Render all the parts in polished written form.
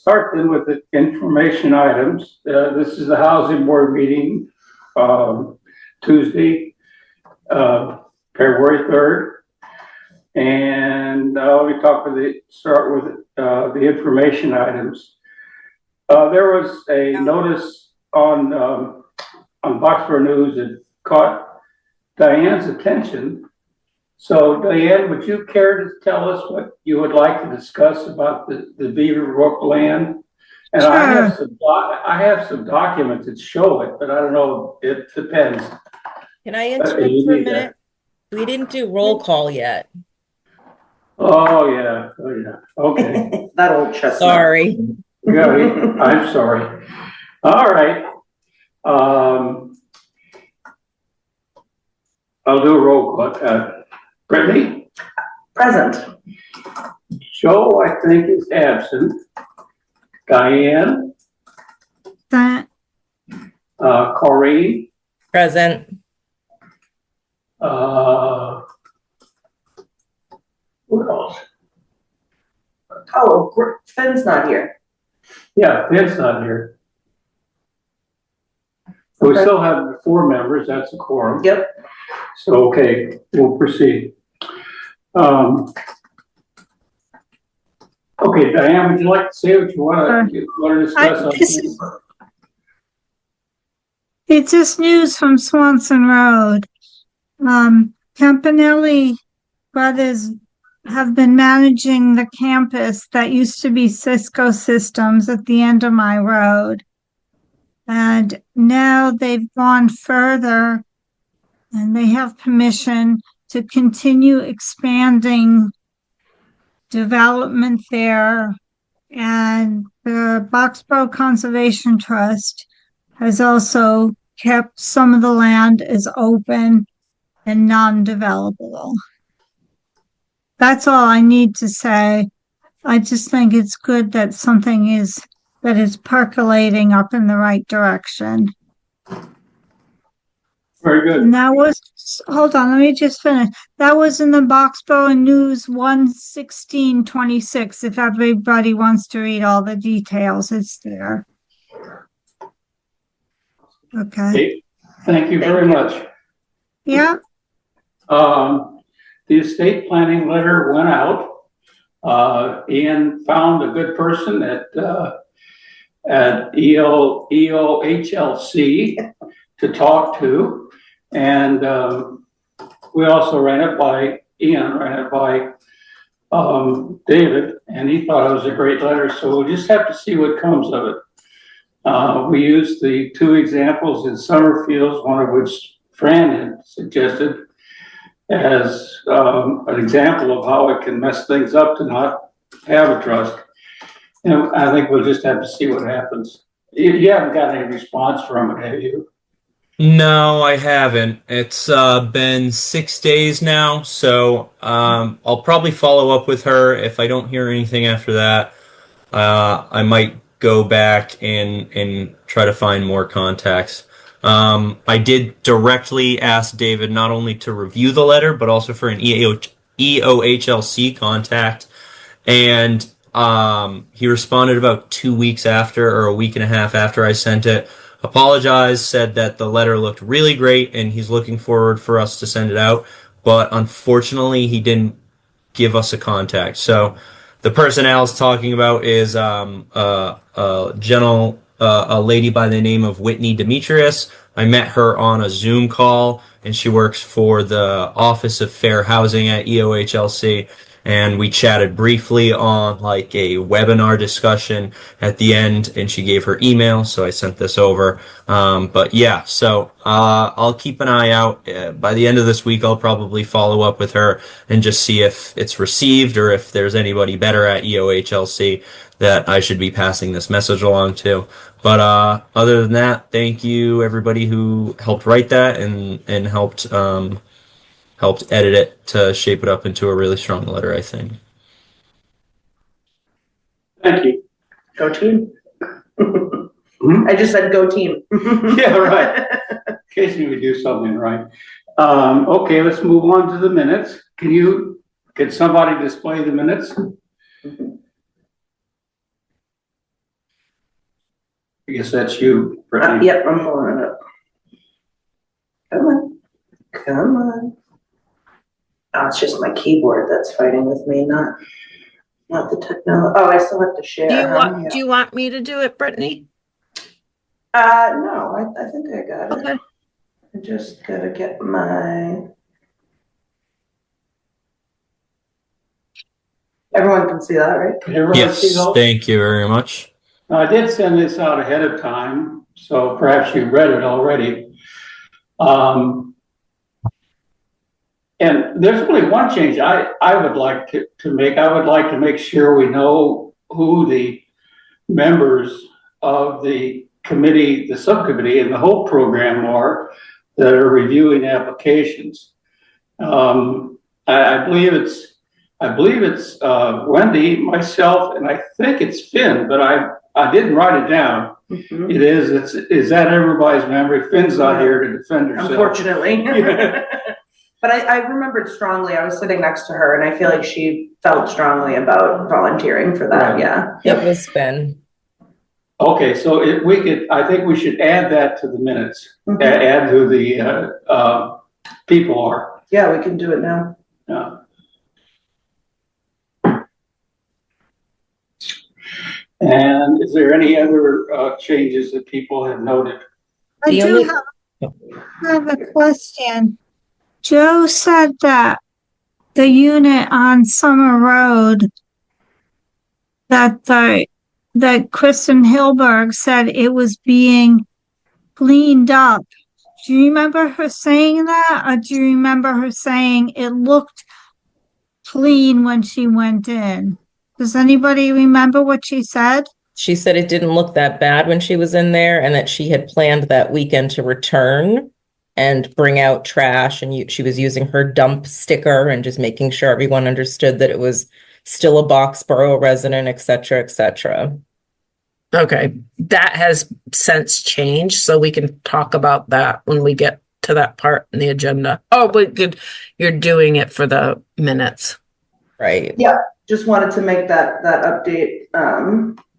start then with the information items. This is the housing board meeting, Tuesday, February 3rd. And we start with the information items. There was a notice on Boxborough News that caught Diane's attention. So Diane, would you care to tell us what you would like to discuss about the Beaver Brook land? And sure. I have some documents that show it, but I don't know, it depends. Can I interrupt for a minute? We didn't do roll call yet. Oh yeah, okay. That old chestnut. Sorry. Yeah, I'm sorry. All right. I'll do a roll call. Brittany? Present. Joe, I think, is absent. Diane? Corrine? Present. What else? Oh, Finn's not here. Yeah, Finn's not here. Okay. We still have 4 members. That's a quorum. Yep. So, okay, we'll proceed. Okay, Diane, would you like to say what you want to discuss? It's just news from Swanson Road. Campanelli brothers have been managing the campus that used to be Cisco Systems at the end of my road. And now they've gone further and they have permission to continue expanding development there. And the Boxborough Conservation Trust has also kept some of the land as open and non-developable. That's all I need to say. I just think it's good that something is percolating up in the right direction. Very good. And that was, hold on, let me just finish. That was in the Boxborough News 1/16/26. If everybody wants to read all the details, it's there. Okay. Thank you very much. Yeah. The estate planning letter went out. Ian found a good person at EOHLC to talk to, and we also ran it by David, and he thought it was a great letter. So we'll just have to see what comes of it. We used the 2 examples in Summerfields, one of which Fran had suggested, as an example of how it can mess things up to not have a trust. And I think we'll just have to see what happens. You haven't got any response from it, have you? No, I haven't. It's been 6 days now, so I'll probably follow up with her. If I don't hear anything after that, I might go back and try to find more contacts. I did directly ask David not only to review the letter, but also for an EOHLC contact. And he responded about 2 weeks after, or a week and a half after I sent it. Apologized, said that the letter looked really great and he's looking forward for us to send it out. But unfortunately, he didn't give us a contact. So the person Al's talking about is a lady by the name of Whitney Demetrius. I met her on a Zoom call, and she works for the Office of Fair Housing at EOHLC. And we chatted briefly on like a webinar discussion at the end, and she gave her email, so I sent this over. But yeah, so I'll keep an eye out. By the end of this week, I'll probably follow up with her and just see if it's received or if there's anybody better at EOHLC that I should be passing this message along to. But other than that, thank you everybody who helped write that and helped edit it to shape it up into a really strong letter, I think. Thank you. Go team. I just said go team. Yeah, right. In case you would do something right. Okay, let's move on to the minutes. Can somebody display the minutes? I guess that's you, Brittany. Yep, I'm pulling it up. Come on. Come on. Oh, it's just my keyboard that's fighting with me, not the technology. Oh, I still have to share. Do you huh? want Yeah. do you want me to do it, Brittany? No, I think I got it. Okay. I just gotta get my. Everyone can see that, right? Can everyone see Yes, those? thank you very much. Now, I did send this out ahead of time, so perhaps you read it already. And there's only one change I would like to make. I would like to make sure we know who the members of the committee, the subcommittee, and the whole program are that are reviewing applications. I believe it's Wendy, myself, and I think it's Finn, but I didn't write it down. Mhm. Is that everybody's memory? Finn's not here to defend herself. Unfortunately. But I remembered strongly, I was sitting next to her and I feel like she felt strongly about volunteering for that, Right. yeah. It was Ben. Okay, so I think we should add that to the minutes. Mhm. Add who the people are. Yeah, we can do it now. Yeah. And is there any other changes that people have noted? I The do only- have a question. Joe said that the unit on Summer Road that Kristen Hilberg said it was being cleaned up. Do you remember her saying that, or do you remember her saying it looked clean when she went in? Does anybody remember what she said? She said it didn't look that bad when she was in there and that she had planned that weekend to return and bring out trash. And she was using her dump sticker and just making sure everyone understood that it was still a Boxborough resident, et cetera, et cetera. Okay, that has since changed, so we can talk about that when we get to that part in the agenda. Oh, but good, you're doing it for the minutes. Right. Yeah, just wanted to make that update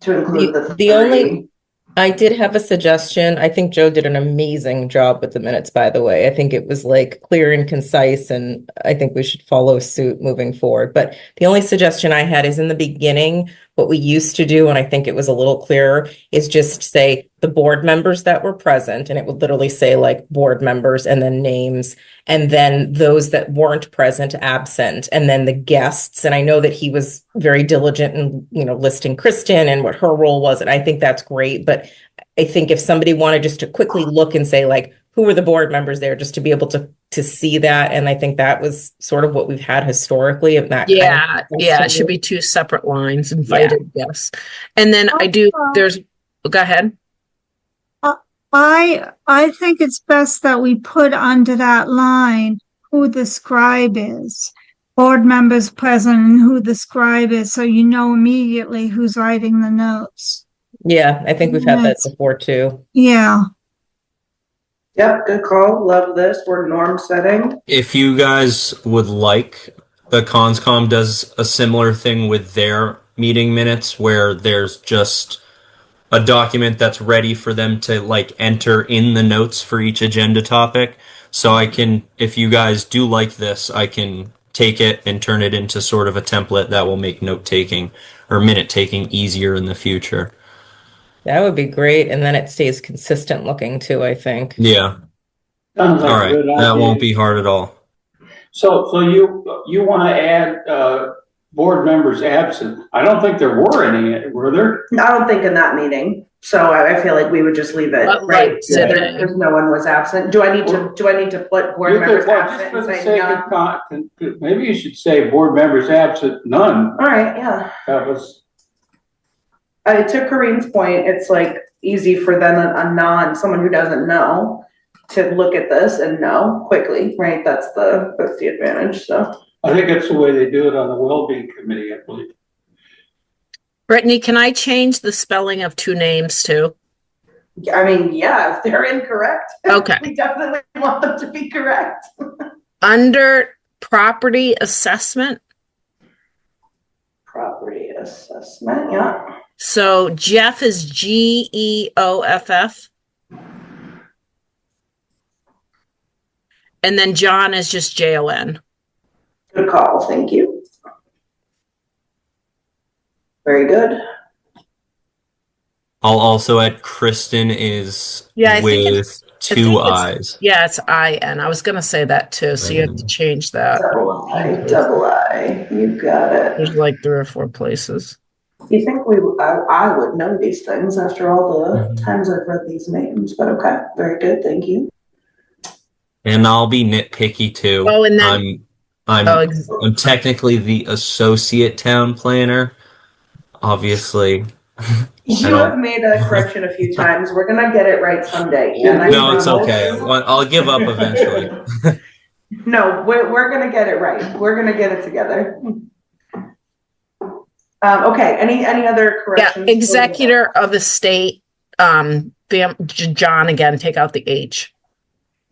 to include The only, I did have a suggestion. I think Joe did an amazing job with the minutes, by the way. I think it was like clear and concise, and I think we should follow suit moving forward. But the only suggestion I had is in the beginning, what we used to do, and I think it was a little clearer, is just say the board members that were present, and it would literally say like board members and then names, and then those that weren't present, absent, and then the guests. And I know that he was very diligent in, listing Kristen and what her role was, and I think that's great. But I think if somebody wanted just to quickly look and say like, who were the board members there, just to be able to see that. And I think that was sort of what we've had historically of that. Yeah, it should be two separate lines, invited guests. And then go ahead. I think it's best that we put under that line who the scribe is. Board members present and who the scribe is, so you know immediately who's writing the notes. Yeah, I think we've had that before too. Yeah. Yep, good call. Love this. We're norm setting. If you guys would like, the ConsCom does a similar thing with their meeting minutes where there's just a document that's ready for them to like enter in the notes for each agenda topic. So I can, if you guys do like this, I can take it and turn it into sort of a template that will make note taking or minute taking easier in the future. That would be great. And then it stays consistent looking too, I think. Yeah. Sounds like All a right. good That idea. won't be hard at all. So you want to add board members absent? I don't think there were any, were there? I don't think in that meeting. So I feel like we would just leave it, right? So there's no one was absent. Do I need to put board members absent and say none? Maybe you should say board members absent, none. All right, yeah. That was. To Corinne's point, it's like easy for then someone who doesn't know to look at this and know quickly, right? That's the advantage. So I think that's the way they do it on the Wellbeing Committee, I believe. Brittany, can I change the spelling of two names too? I mean, yeah, if they're incorrect, Okay. we definitely want them to be correct. Under property assessment, Property assessment, yeah. So Jeff is Geoff. And then John is just Jon. Good call, thank you. Very good. I'll also add Kristen is Yeah, I think with two eyes. Yeah, it's IN. I was gonna say that too, so you have to change that. Double I, you got it. There's like 3 or 4 places. You think I would know these things after all the times I've read these names, but okay, very good, thank you. And I'll be nitpicky too. Oh, and then I'm technically the associate town planner. Obviously. You have made a correction a few times. We're gonna get it right someday. No, it's okay. I'll give up eventually. No, we're gonna get it right. We're gonna get it together. Okay, any other corrections? Yeah, executor of estate, John again, take out the H.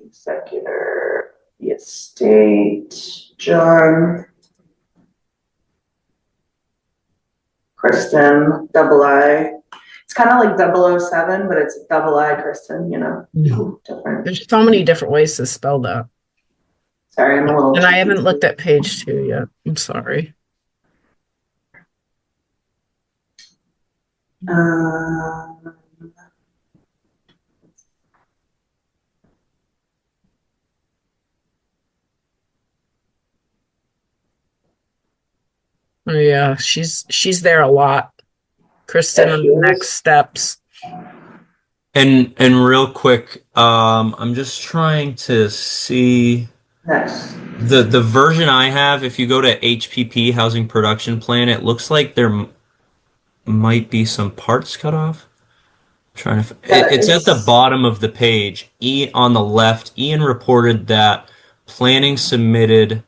Executor, the estate, John. Kristen, double I. It's kind of like 007, but it's double I, Kristen, you know, different. There's so many different ways to spell that. Sorry, I'm a little. And I haven't looked at page 2 yet. I'm sorry. Oh yeah, she's there a lot. Kristen on the next steps. And real quick, I'm just trying to see the version I have. If you go to HPP Housing Production Plan, it looks like there might be some parts cut off. I'm trying to. It's at the bottom of the page. On the left, Ian reported that planning submitted.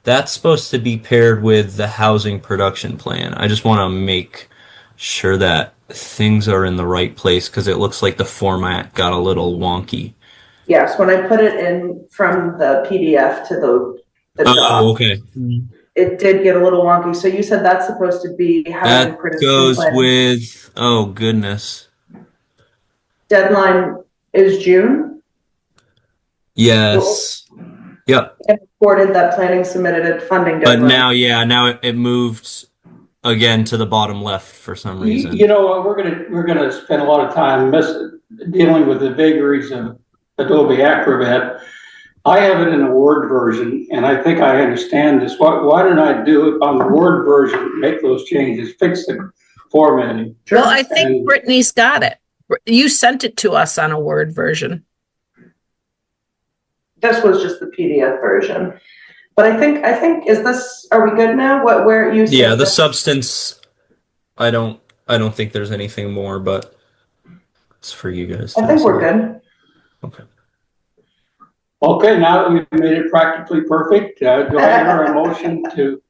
That's supposed to be paired with the housing production plan. I just want to make sure that things are in the right place because it looks like the format got a little wonky. Yes, when I put it in from the PDF to the doc, okay. It did get a little wonky. So you said that's supposed to be housing production goes plan. with, oh goodness. Deadline is June? Yes. Yep. And reported that planning submitted a funding deadline. But now it moved again to the bottom left for some reason. You know, we're gonna spend a lot of time dealing with the vagaries of Adobe Acrobat. I have it in a Word version, and I think I understand this. Why don't I do it on the Word version, make those changes, fix the formatting? Well, I think Brittany's got it. You sent it to us on a Word version. This was just the PDF version. But I think are we good now? Where you said Yeah, the substance, I don't think there's anything more, but it's for you guys. I think we're good. Okay. Okay, now that we've made it practically perfect, do I hear a motion to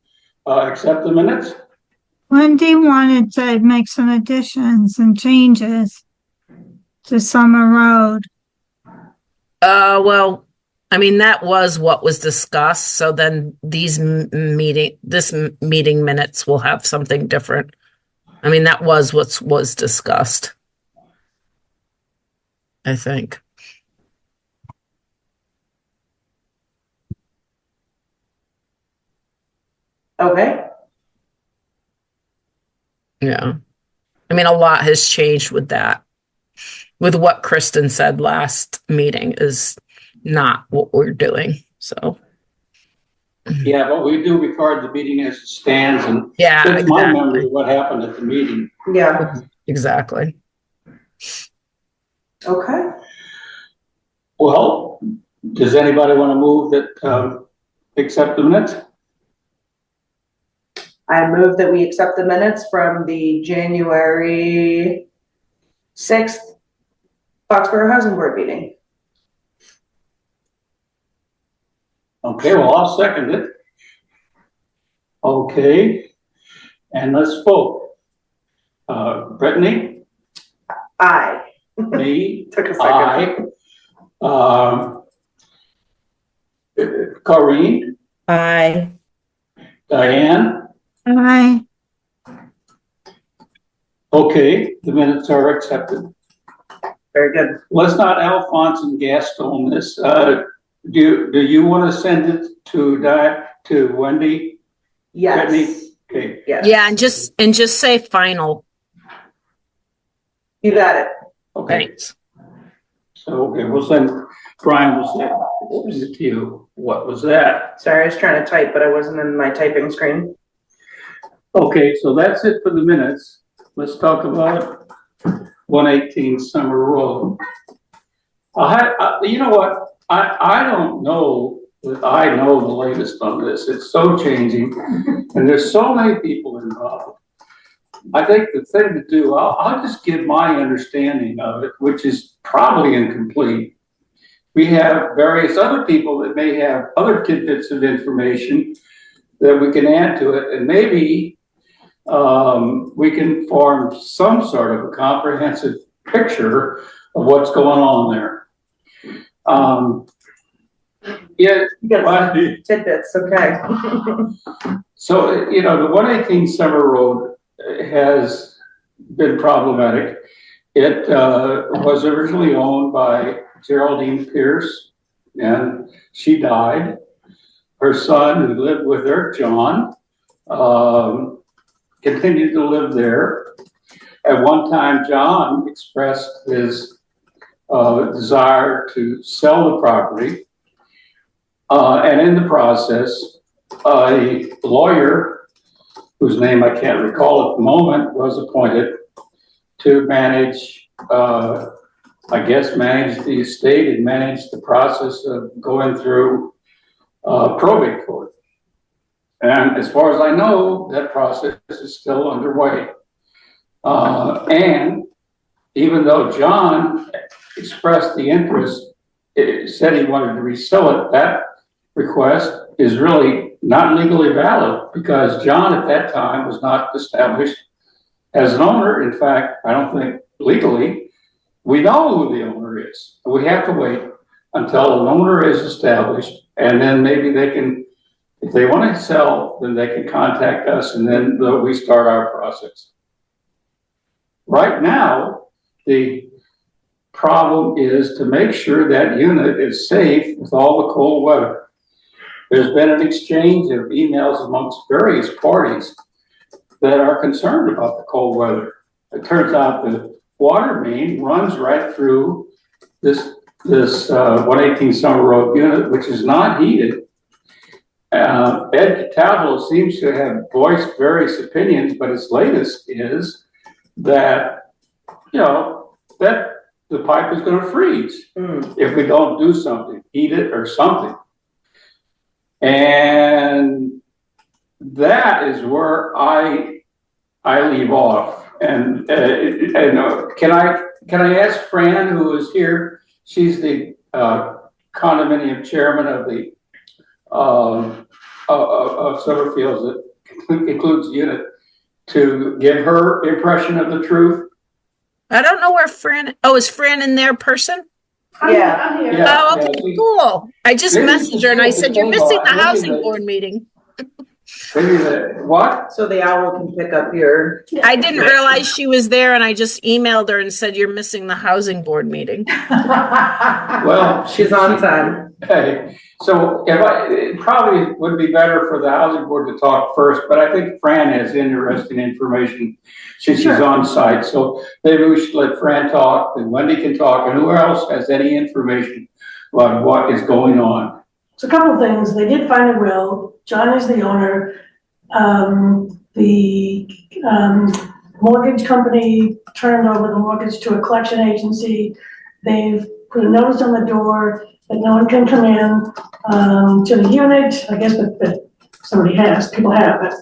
accept the minutes? Wendy wanted to make some additions and changes to Summer Road. Well, I mean, that was what was discussed. So then this meeting minutes will have something different. I mean, that was what was discussed, I think. Okay. Yeah. I mean, a lot has changed with that. With what Kristen said last meeting is not what we're doing. So. Yeah, but we do record the meeting as it stands, and yeah, it's my memory of what happened at the meeting. Yeah. Exactly. Okay. Well, does anybody want to move that accept the minutes? I move that we accept the minutes from the January 6th Foxborough Housing Board meeting. Okay, well, I'll second it. Okay, and let's vote. Brittany? Aye. Me? Took a second. Aye. Corrine? Aye. Diane? Aye. Okay, the minutes are accepted. Very good. Let's not Alphonse and Gaston this. Do you want to send it to Wendy? Yes. Brittany? Okay. Yes. Yeah, and just say final. You got it. Okay. Thanks. So, okay, Brian will send it to you. What was that? Sorry, I was trying to type, but I wasn't in my typing screen. Okay, so that's it for the minutes. Let's talk about 118 Summer Road. You know what? I don't know that I know the latest on this. It's so changing, and there's so many people involved. I think the thing to do, I'll just give my understanding of it, which is probably incomplete. We have various other people that may have other tidbits of information that we can add to it, and maybe we can form some sort of a comprehensive picture of what's going on there. Yeah, You got tidbits, okay. so, you know, the 118 Summer Road has been problematic. It was originally owned by Geraldine Pierce, and she died. Her son, who lived with her, John, continued to live there. At one time, John expressed his desire to sell the property. And in the process, a lawyer, whose name I can't recall at the moment, was appointed to manage, manage the estate and manage the process of going through probate court. And as far as I know, that process is still underway. And even though John expressed the interest, said he wanted to resell it, that request is really not legally valid because John at that time was not established as an owner. In fact, I don't think legally we know who the owner is. We have to wait until an owner is established, and then maybe they can, if they want to sell, then they can contact us, and then we start our process. Right now, the problem is to make sure that unit is safe with all the cold weather. There's been an exchange of emails amongst various parties that are concerned about the cold weather. It turns out the water main runs right through this 118 Summer Road unit, which is not heated. Ed Cataldo seems to have voiced various opinions, but his latest is that, you know, that the pipe is going to freeze if we don't do something, heat it or something. And that is where I leave off. And can I ask Fran, who is here? She's the condominium chairman of the of Silverfields, that includes the unit, to give her impression of the truth. I don't know where Fran. Oh, is Fran in there person? Yeah. I'm here. Yeah, Oh, okay, cool. I just Maybe messaged her and I said, "You're hold missing on, the maybe housing the- board meeting." Maybe the what? So the owl can pick up your. I didn't realize she was there and I just emailed her and said, "You're missing the housing board meeting." Well, She's on time. Hey, so it probably would be better for the housing board to talk first, but I think Fran has interesting information since she's on site. So maybe we should let Fran talk, and Wendy can talk, and who else has any information about what is going on? So a couple of things. They did find a will. John is the owner. The mortgage company turned over the mortgage to a collection agency. They've put a notice on the door that no one can come in to the unit. I guess that somebody has, people have, but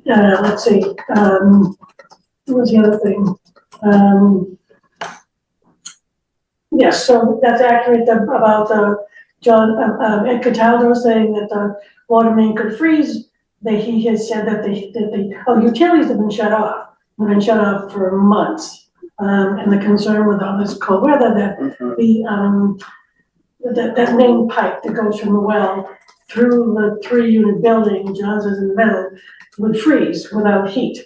let's see. What was the other thing? Yes, so that's accurate about the Ed Cataldo saying that the water main could freeze. He has said that the utilities have been shut off. They've been shut off for months. And the concern with all this cold weather that that main pipe that goes from the well through the 3-unit building, John's is in the middle, would freeze without heat.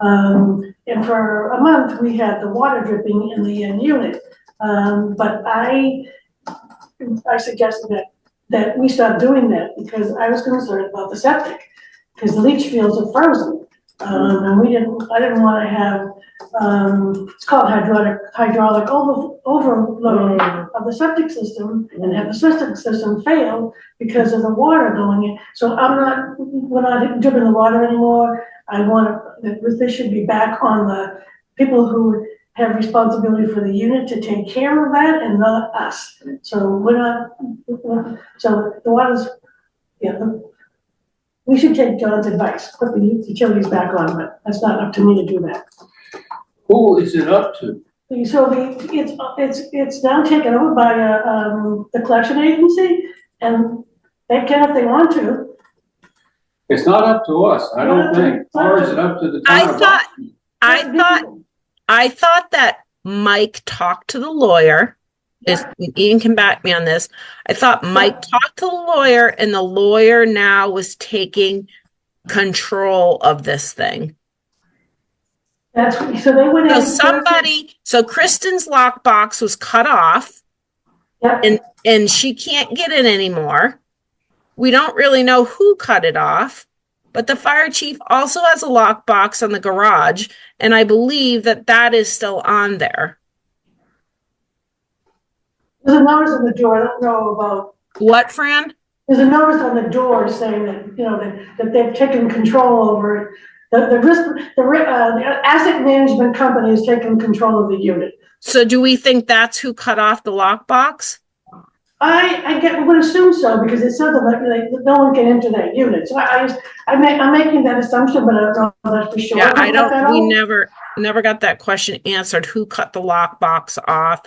And for a month, we had the water dripping in the unit. But I suggested that we stop doing that because I was concerned about the septic, because the leach fields are frozen. And I didn't want to have, it's called hydraulic overload of the septic system and have the septic system fail because of the water going in. So we're not dripping the water anymore. I want this should be back on the people who have responsibility for the unit to take care of that and not us. So so the water's, we should take John's advice, put the utilities back on, but that's not up to me to do that. Who is it up to? So it's now taken over by the collection agency, and they can if they want to. It's not up to us, I don't think, or is it up to the town of Boston? I thought that Mike talked to the lawyer. Ian can back me on this. I thought Mike talked to the lawyer, and the lawyer now was taking control of this thing. So they went in. So Kristen's lockbox was cut off, and she can't get in anymore. We don't really know who cut it off, but the fire chief also has a lockbox on the garage, and I believe that is still on there. There's a notice on the door. I don't know about what, Fran? There's a notice on the door saying that that they've taken control over it. The asset management company has taken control of the unit. So, do we think that's who cut off the lockbox? I would assume so, because it says that no one can enter that unit. So I'm making that assumption, but I don't know that for sure. Yeah, we never got that question answered. Who cut the lockbox off?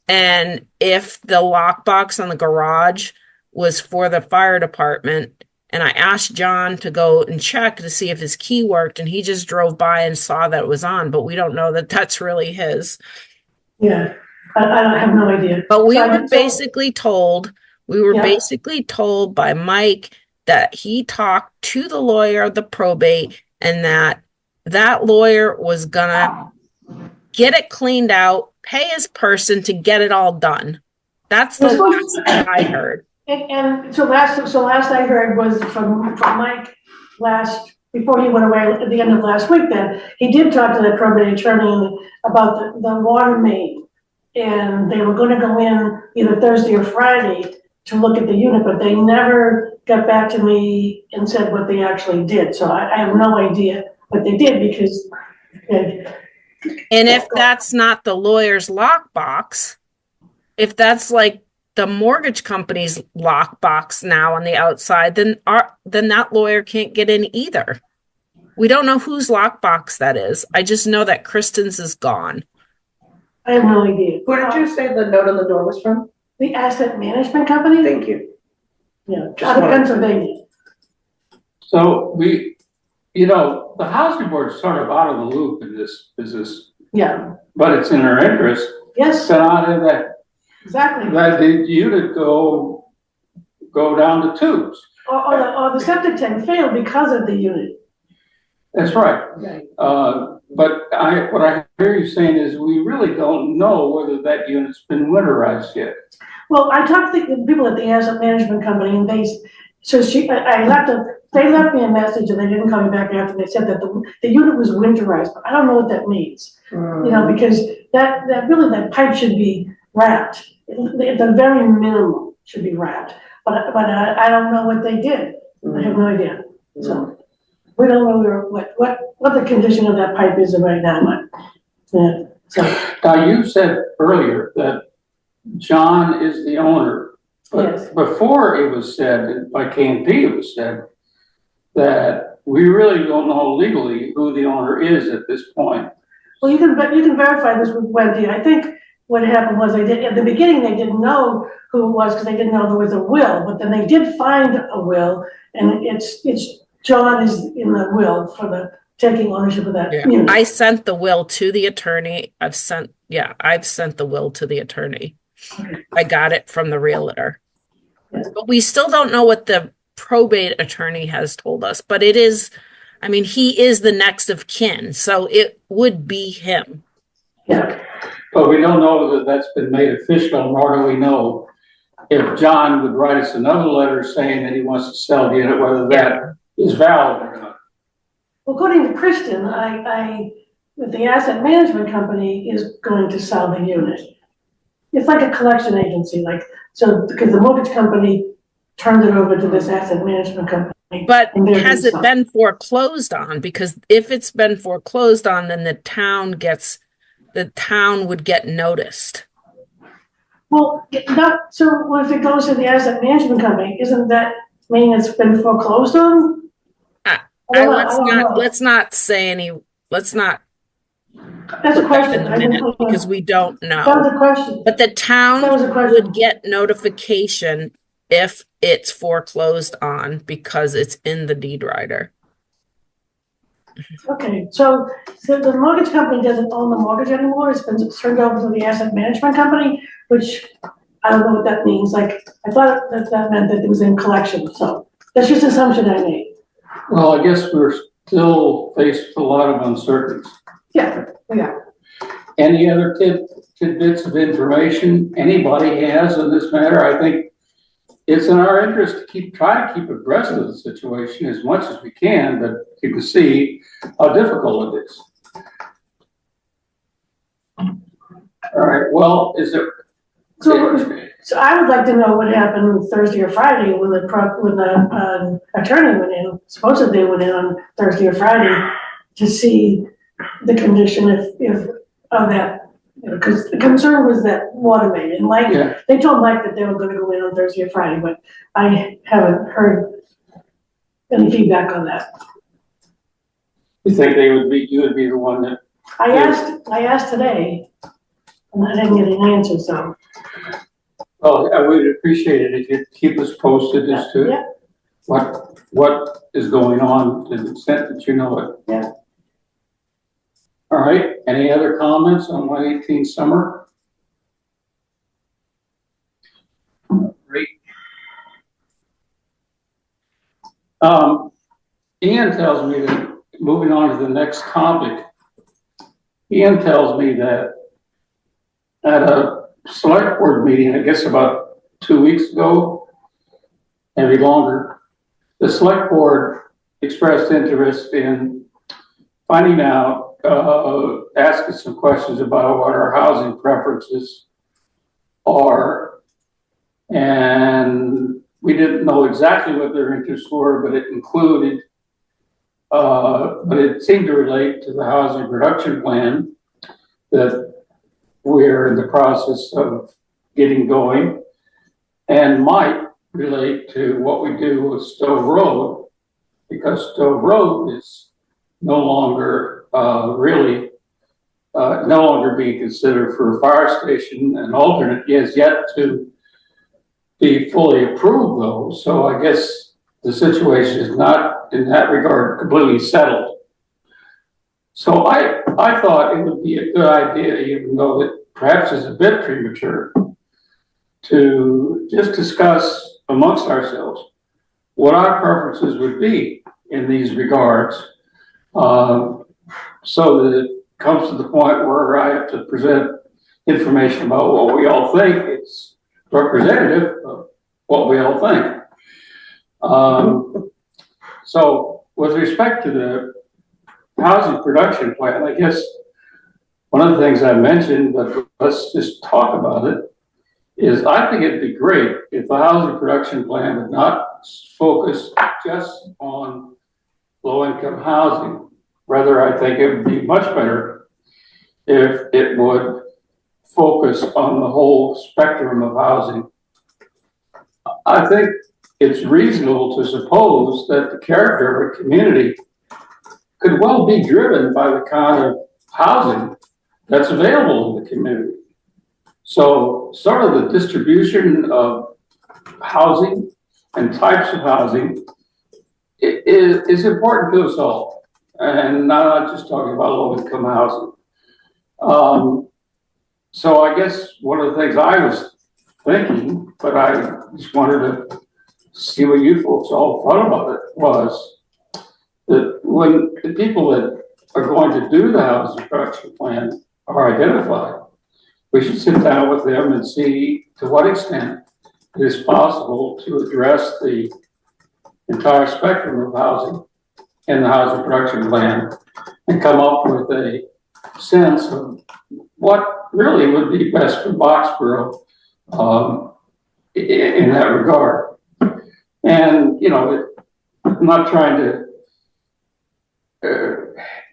And if the lockbox on the garage was for the fire department, and I asked John to go and check to see if his key worked, and he just drove by and saw that it was on, but we don't know that that's really his. Yeah, I have no idea. But we were basically told by Mike that he talked to the lawyer of the probate, and that lawyer was gonna get it cleaned out, pay his person to get it all done. That's the last thing I heard. And so last I heard was from Mike before he went away at the end of last week, that he did talk to the probate attorney about the water main, and they were going to go in either Thursday or Friday to look at the unit, but they never got back to me and said what they actually did. So I have no idea what they did, because and if that's not the lawyer's lockbox, if that's like the mortgage company's lockbox now on the outside, then that lawyer can't get in either. We don't know whose lockbox that is. I just know that Kristen's is gone. I have no idea. Who did you say the note on the door was from? The asset management company? Thank you. Yeah, out of Pennsylvania. So the housing board is sort of out of the loop in this business. Yeah. But it's in our interest. Yes. To not have that. Exactly. That the unit go down the tubes. Or the septic tank failed because of the unit. That's right. Right. But what I hear you saying is we really don't know whether that unit's been winterized yet. Well, I talked to the people at the asset management company, and they left me a message, and they didn't call me back after. They said that the unit was winterized, but I don't know what that means. Because that pipe should be wrapped. At the very minimum should be wrapped. But I don't know what they did. I have no idea. So we don't know what the condition of that pipe is right now. Now you said earlier that John is the owner, but yes. Before it was said by K&P, it was said that we really don't know legally who the owner is at this point. Well, you can verify this with Wendy. I think what happened was at the beginning they didn't know who it was because they didn't know there was a will, but then they did find a will, and it's John is in the will for the taking ownership of that unit. I sent the will to the attorney. I've sent the will to the attorney. Okay. I got it from the realtor. Yes. But we still don't know what the probate attorney has told us, but it is I mean, he is the next of kin, so it would be him. Yeah, But we don't know that that's been made official, nor do we know if John would write us another letter saying that he wants to sell the unit, whether that is valid or not. according to Kristen, the asset management company is going to sell the unit. It's like a collection agency, so because the mortgage company turned it over to this asset management company. But and they're has doing it been foreclosed on? Because if it's been foreclosed on, then the town would get noticed. Well, so if it goes to the asset management company, isn't that mean it's been foreclosed on? Let's not say any, let's not That's a put that question. in a minute because we don't That was know. a question. But the town That was a question. would get notification if it's foreclosed on because it's in the deed rider. Okay, so the mortgage company doesn't own the mortgage anymore. It's been turned over to the asset management company, which I don't know what that means. I thought that meant that it was in collection. So that's just an assumption I made. Well, I guess we're still faced with a lot of uncertainties. Yeah. Any other tidbits of information anybody has in this matter? I think it's in our interest to try to keep abreast of the situation as much as we can, but you can see how difficult it is. All right, well, So I would like to know what happened Thursday or Friday when the attorney went in. Supposedly went in on Thursday or Friday to see the condition if of that. Because the concern was that water main, and they told Mike that they were going to go in on Thursday or Friday, but I haven't heard any feedback on that. you think you would be the one that? I asked today, and I didn't get an answer. So. Well, I would appreciate it if you'd keep us posted as to what is going on to the extent that you know it. Yeah. All right, any other comments on 118 Summer? Great. Ian tells me that, moving on to the next topic, Ian tells me that at a select board meeting, I guess about 2 weeks ago, maybe longer, the select board expressed interest in finding out, asking some questions about what our housing preferences are. And we didn't know exactly what their interests were, but it included, but it seemed to relate to the housing production plan that we're in the process of getting going, and might relate to what we do with Stowe Road, because Stowe Road is no longer no longer being considered for a fire station. An alternate is yet to be fully approved, though. So I guess the situation is not, in that regard, completely settled. So I thought it would be a good idea, even though it perhaps is a bit premature, to just discuss amongst ourselves what our preferences would be in these regards, so that it comes to the point where I have to present information about what we all think. It's representative of what we all think. So with respect to the housing production plan, I guess one of the things I mentioned, but let's just talk about it, is I think it'd be great if the housing production plan would not focus just on low-income housing. Rather, I think it would be much better if it would focus on the whole spectrum of housing. I think it's reasonable to suppose that the character of a community could well be driven by the kind of housing that's available in the community. So sort of the distribution of housing and types of housing is important to us all. And not just talking about low-income housing. So I guess one of the things I was thinking, but I just wanted to see what you folks all thought about it, was that when the people that are going to do the housing production plan are identified, we should sit down with them and see to what extent it is possible to address the entire spectrum of housing in the housing production plan and come up with a sense of what really would be best for Boxborough in that regard. And, you know, I'm not trying to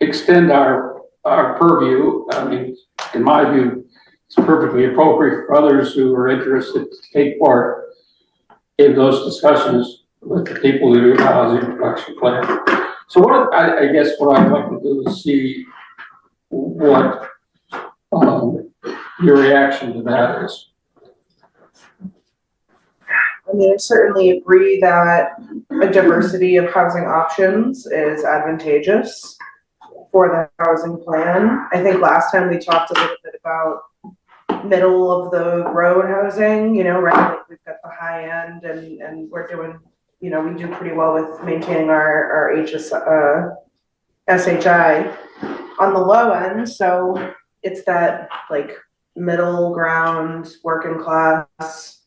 extend our purview. I mean, in my view, it's perfectly appropriate for others who are interested to take part in those discussions with the people who do the housing production plan. So what I guess what I'd like to do is see what your reaction to that is. I mean, I certainly agree that a diversity of housing options is advantageous for the housing plan. I think last time we talked a little bit about middle of the road housing, you know, right? Like we've got the high end and we're doing, you know, we do pretty well with maintaining our SHI on the low end. So it's that like middle ground, working class,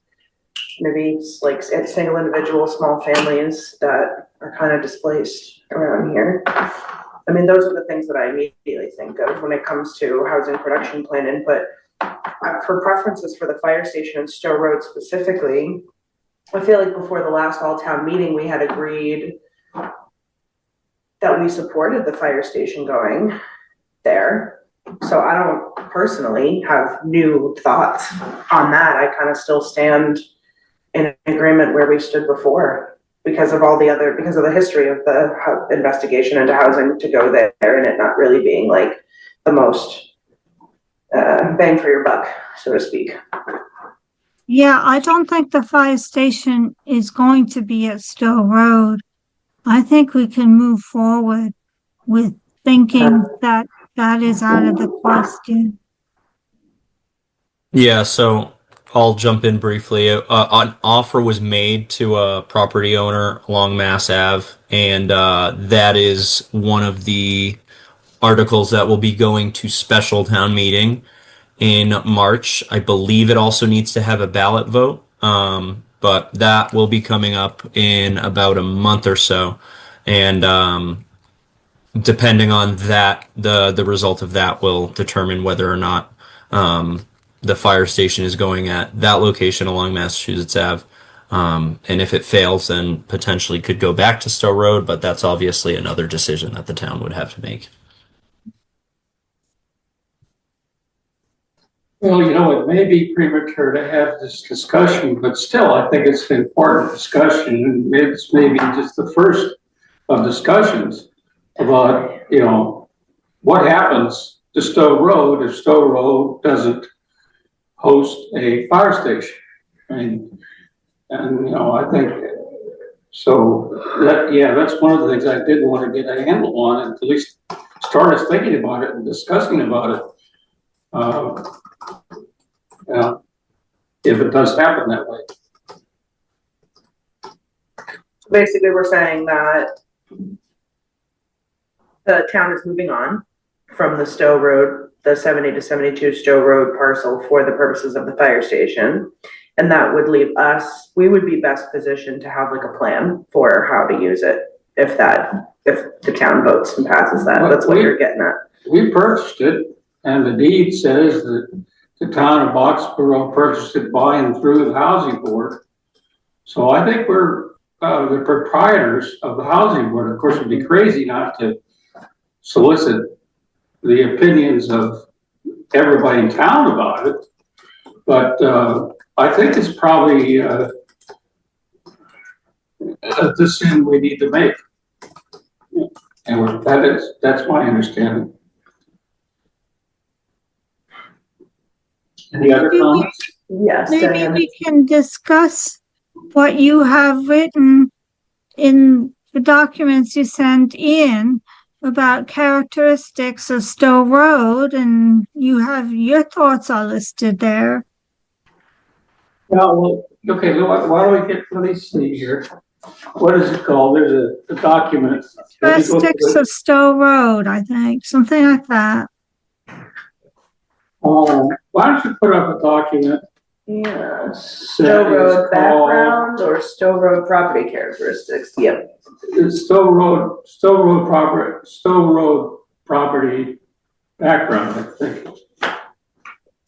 maybe like single individual, small families that are kind of displaced around here. I mean, those are the things that I immediately think of when it comes to housing production plan input. For preferences for the fire station and Stowe Road specifically, I feel like before the last all-town meeting, we had agreed that we supported the fire station going there. So I don't personally have new thoughts on that. I kind of still stand in agreement where we stood before because of all the other, because of the history of the investigation into housing to go there and it not really being like the most bang for your buck, so to speak. Yeah, I don't think the fire station is going to be at Stowe Road. I think we can move forward with thinking that that is out of the question. Yeah, so I'll jump in briefly. An offer was made to a property owner along Mass Ave, and that is one of the articles that will be going to special town meeting in March. I believe it also needs to have a ballot vote, but that will be coming up in about a month or so. And depending on that, the result of that will determine whether or not the fire station is going at that location along Massachusetts Ave. And if it fails, then potentially could go back to Stowe Road, but that's obviously another decision that the town would have to make. Well, you know, it may be premature to have this discussion, but still, I think it's an important discussion. It's maybe just the first of discussions about, you know, what happens to Stowe Road if Stowe Road doesn't host a fire station. And you know, I think so. That, yeah, that's one of the things I did want to get a handle on, and at least start us thinking about it and discussing about it. If it does happen that way. Basically, we're saying that the town is moving on from the Stowe Road, the 70 to 72 Stowe Road parcel for the purposes of the fire station. And that would leave us, we would be best positioned to have like a plan for how to use it if the town votes and passes that. That's what you're getting at. We purchased it, and the deed says that the town of Boxborough purchased it by and through the housing board. So I think we're the proprietors of the housing board. Of course, it'd be crazy not to solicit the opinions of everybody in town about it. But I think it's probably a decision we need to make. And that's my understanding. Any other comments? Yes. Maybe we can discuss what you have written in the documents you sent in about characteristics of Stowe Road, and you have your thoughts all listed there. Yeah, well, okay, why don't we let me see here. what is it called? There's a document. First sticks of Stowe Road, I think, something like that. Why don't you put up a document? Yeah, Stowe Road background or Stowe Road property characteristics. Yep. Stowe Road property background, I think.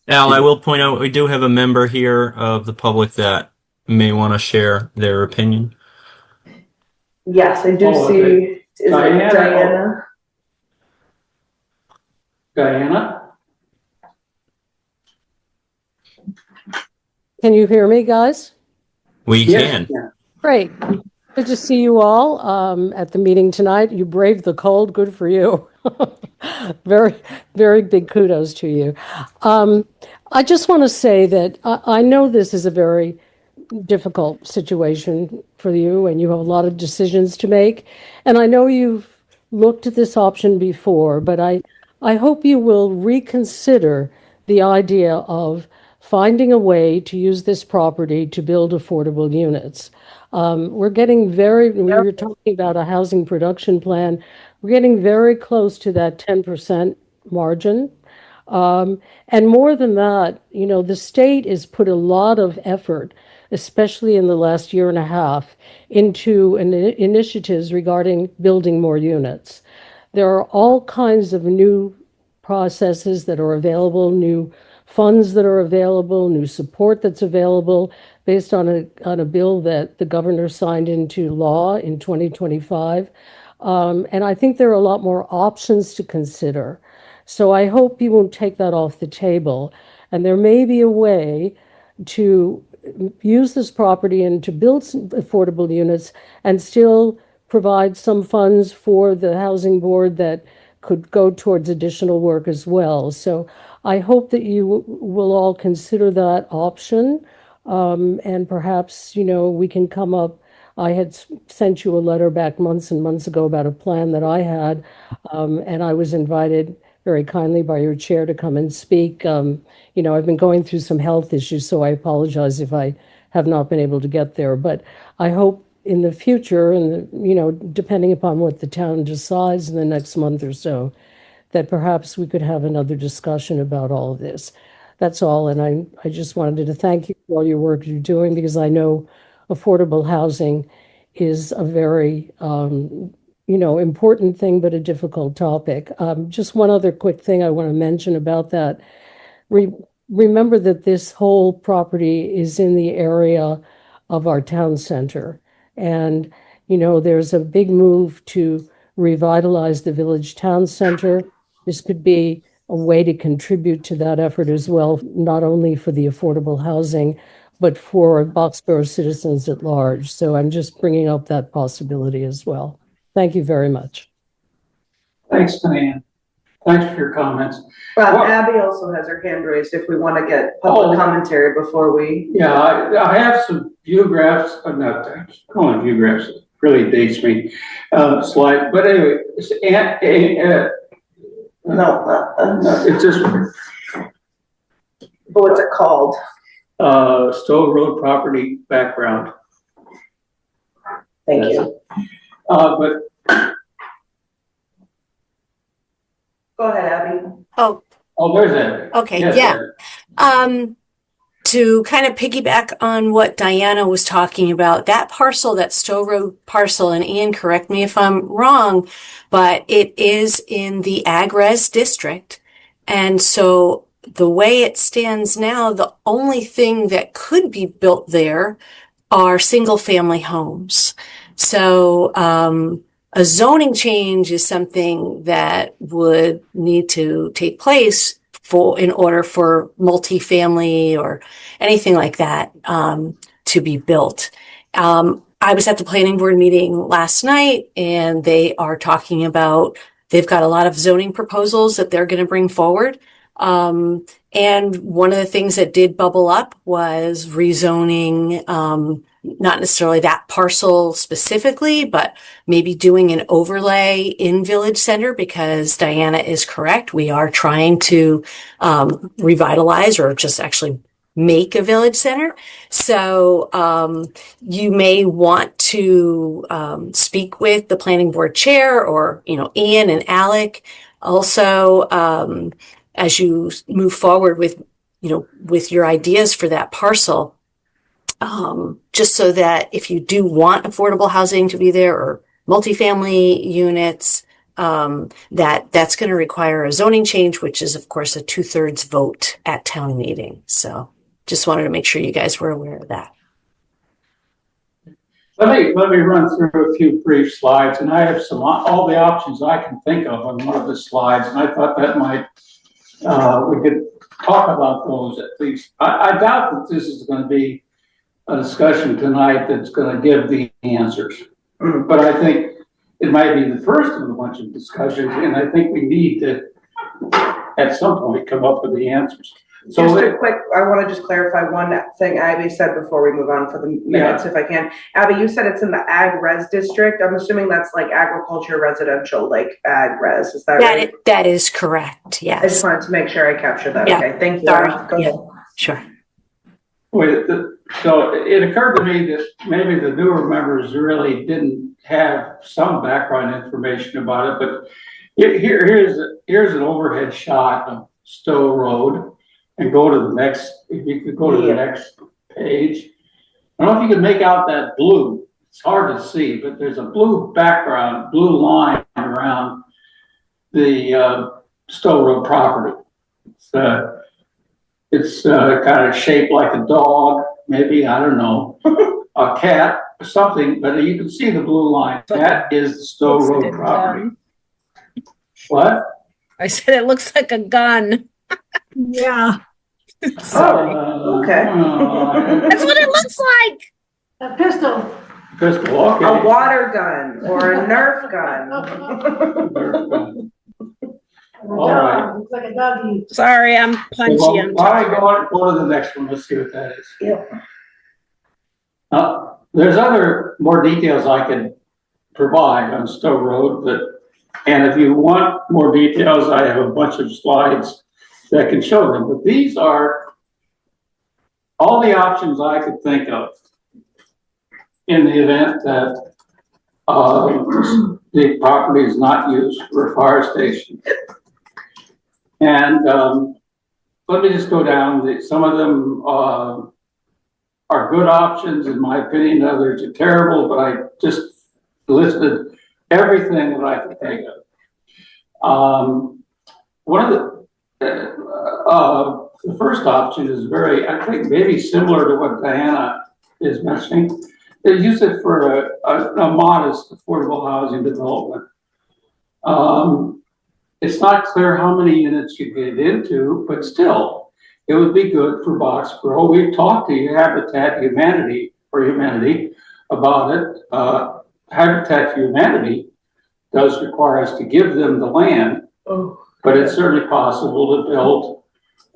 Al, I will point out we do have a member here of the public that may want to share their opinion. Yes, I do see. Okay. Is Diana? it Diana? Diana? Can you hear me, guys? We can. Yeah. Great. Good to see you all at the meeting tonight. You braved the cold. Good for you. Very, very big kudos to you. I just want to say that I know this is a very difficult situation for you and you have a lot of decisions to make. And I know you've looked at this option before, but I hope you will reconsider the idea of finding a way to use this property to build affordable units. We're getting when you're talking about a housing production plan, we're getting very close to that 10% margin. And more than that, you know, the state has put a lot of effort, especially in the last year and a half, into initiatives regarding building more units. There are all kinds of new processes that are available, new funds that are available, new support that's available based on a bill that the governor signed into law in 2025. And I think there are a lot more options to consider. So I hope you won't take that off the table. And there may be a way to use this property and to build some affordable units and still provide some funds for the housing board that could go towards additional work as well. So I hope that you will all consider that option. And perhaps, you know, we can come up. I had sent you a letter back months and months ago about a plan that I had, and I was invited very kindly by your chair to come and speak. You know, I've been going through some health issues, so I apologize if I have not been able to get there. But I hope in the future, and you know, depending upon what the town decides in the next month or so, that perhaps we could have another discussion about all of this. That's all. And I just wanted to thank you for all your work you're doing, because I know affordable housing is a very, you know, important thing, but a difficult topic. Just one other quick thing I want to mention about that. Remember that this whole property is in the area of our town center. And, you know, there's a big move to revitalize the village town center. This could be a way to contribute to that effort as well, not only for the affordable housing, but for Boxborough citizens at large. So I'm just bringing up that possibility as well. Thank you very much. Thanks, Diane. Thanks for your comments. Abby also has her hand raised if we want to get public commentary before we. Yeah, I have some view graphs. I'm not calling view graphs. It really dates me. Slide, but anyway, it's just. What's it called? Stowe Road property background. Thank you. But go ahead, Abby. Oh, there's that. okay, Yes, yeah. To kind of piggyback on what Diana was talking about, that parcel, that Stowe Road parcel, and Ian, correct me if I'm wrong, but it is in the Ag-Res district. And so the way it stands now, the only thing that could be built there are single family homes. So, a zoning change is something that would need to take place in order for multifamily or anything like that to be built. I was at the planning board meeting last night, and they are talking about, they've got a lot of zoning proposals that they're going to bring forward. And one of the things that did bubble up was rezoning, not necessarily that parcel specifically, but maybe doing an overlay in Village Center, because Diana is correct. We are trying to revitalize, or just actually make a village center. So you may want to speak with the planning board chair or, Ian and Alec. Also, as you move forward with, with your ideas for that parcel, just so that if you do want affordable housing to be there or multifamily units, that's going to require a zoning change, which is of course a 2/3 vote at town meeting. So just wanted to make sure you guys were aware of that. Let me run through a few brief slides, and I have all the options I can think of on one of the slides, and I thought that might, we could talk about those at least. I doubt that this is going to be a discussion tonight that's going to give the answers, but I think it might be the first of a bunch of discussions, and I think we need to, at some point, come up with the answers. So just a quick, I want to just clarify one thing Abby said before we move on for the minutes, if I can. Abby, you said it's in the ag res district. I'm assuming that's like agriculture, residential, like ag res. Is that right? That is correct. Yes. I just wanted to make sure I captured that. Yeah. Okay, thank you. Sorry. Go ahead. Sure. Wait, so it occurred to me that maybe the newer members really didn't have some background information about it, but here's an overhead shot of Stowe Road. And go to the next, if you could go to the next page. I don't know if you can make out that blue. It's hard to see, but there's a blue background, blue line around the Stowe Road property. It's kind of shaped like a dog, maybe, I don't know, a cat or something, but you can see the blue line. That is the Stowe Road property. What? I said it looks like a gun. Yeah. Oh, okay. That's what it looks like. A pistol. Pistol, okay. A water gun or a Nerf gun. Nerf gun. All right. Looks like a doggy. Sorry, I'm punchy. Well, why don't go to the next one? Let's see what that is. Yep. There's other more details I can provide on Stowe Road, and if you want more details, I have a bunch of slides that can show them. But these are all the options I could think of in the event that the property is not used for a fire station. And let me just go down. Some of them are good options, in my opinion. Others are terrible, but I just listed everything that I could think of. One of the first option is I think maybe similar to what Diana is mentioning. They use it for a modest affordable housing development. It's not clear how many units you get into, but still, it would be good for Boxborough. We've talked to Habitat Humanity about it. Habitat Humanity does require us to give them the land, but it's certainly possible to build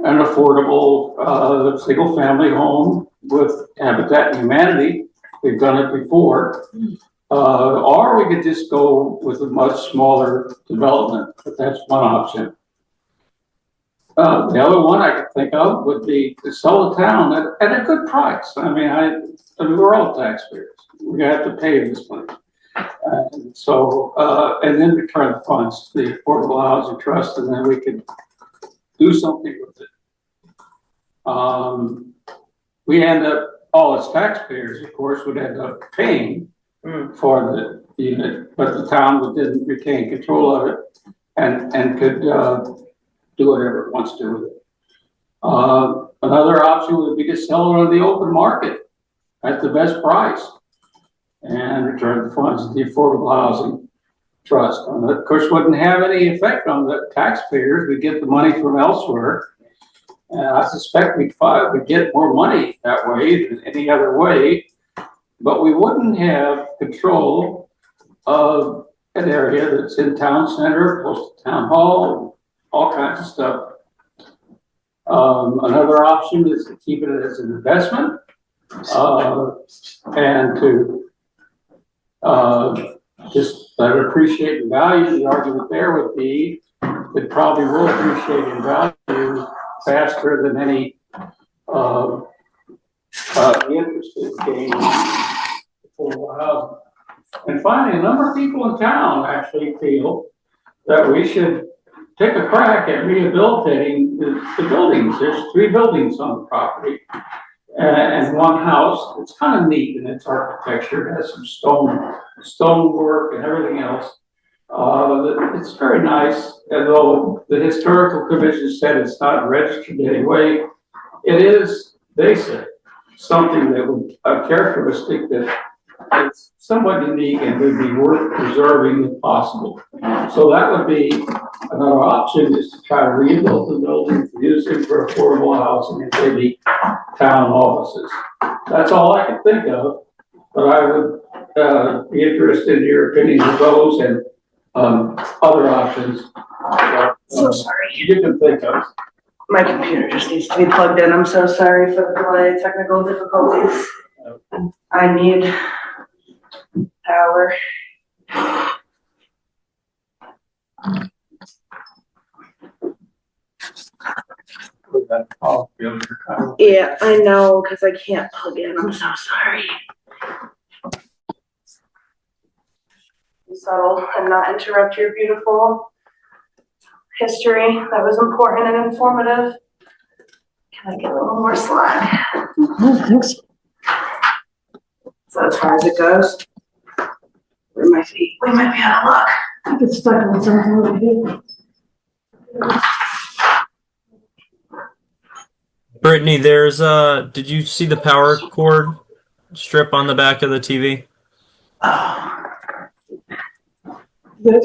an affordable single-family home with Habitat Humanity. We've done it before. Or we could just go with a much smaller development, but that's one option. The other one I could think of would be to sell the town at a good price. I mean, we're all taxpayers. We have to pay this money. And then return the funds to the Affordable Housing Trust, and then we could do something with it. We end up, all as taxpayers, of course, would end up paying for the unit, but the town didn't retain control of it and could do whatever it wants to do with it. Another option would be to sell it on the open market at the best price and return the funds to the Affordable Housing Trust. And of course, wouldn't have any effect on the taxpayers. We get the money from elsewhere. And I suspect we'd get more money that way than any other way, but we wouldn't have control of an area that's in town center, close to town hall, all kinds of stuff. Another option is to keep it as an investment and to just let it appreciate in value. The argument there would be it probably will appreciate in value faster than any interested in affordable housing. And finally, a number of people in town actually feel that we should take a crack at rehabilitating the buildings. There's 3 buildings on the property and 1 house. It's kind of neat in its architecture. It has some stone work and everything else. It's very nice, although the historical commission said it's not registered anyway. It is basic, something that would, a characteristic that it's somewhat unique and would be worth preserving if possible. So that would be another option, is to try to rebuild the building, use it for affordable housing and maybe town offices. That's all I can think of, but I would be interested in your opinion of those and other options. So sorry. You can think of. My computer just needs to be plugged in. I'm so sorry for the delay, technical difficulties. I need power. Yeah, I know, because I can't plug in. I'm so sorry. Be subtle and not interrupt your beautiful history. That was important and informative. Can I get a little more slack? Thanks. So as far as it goes, we might be out of luck. I get stuck with something over here. Brittany, there's did you see the power cord strip on the back of the TV? Oh, Good.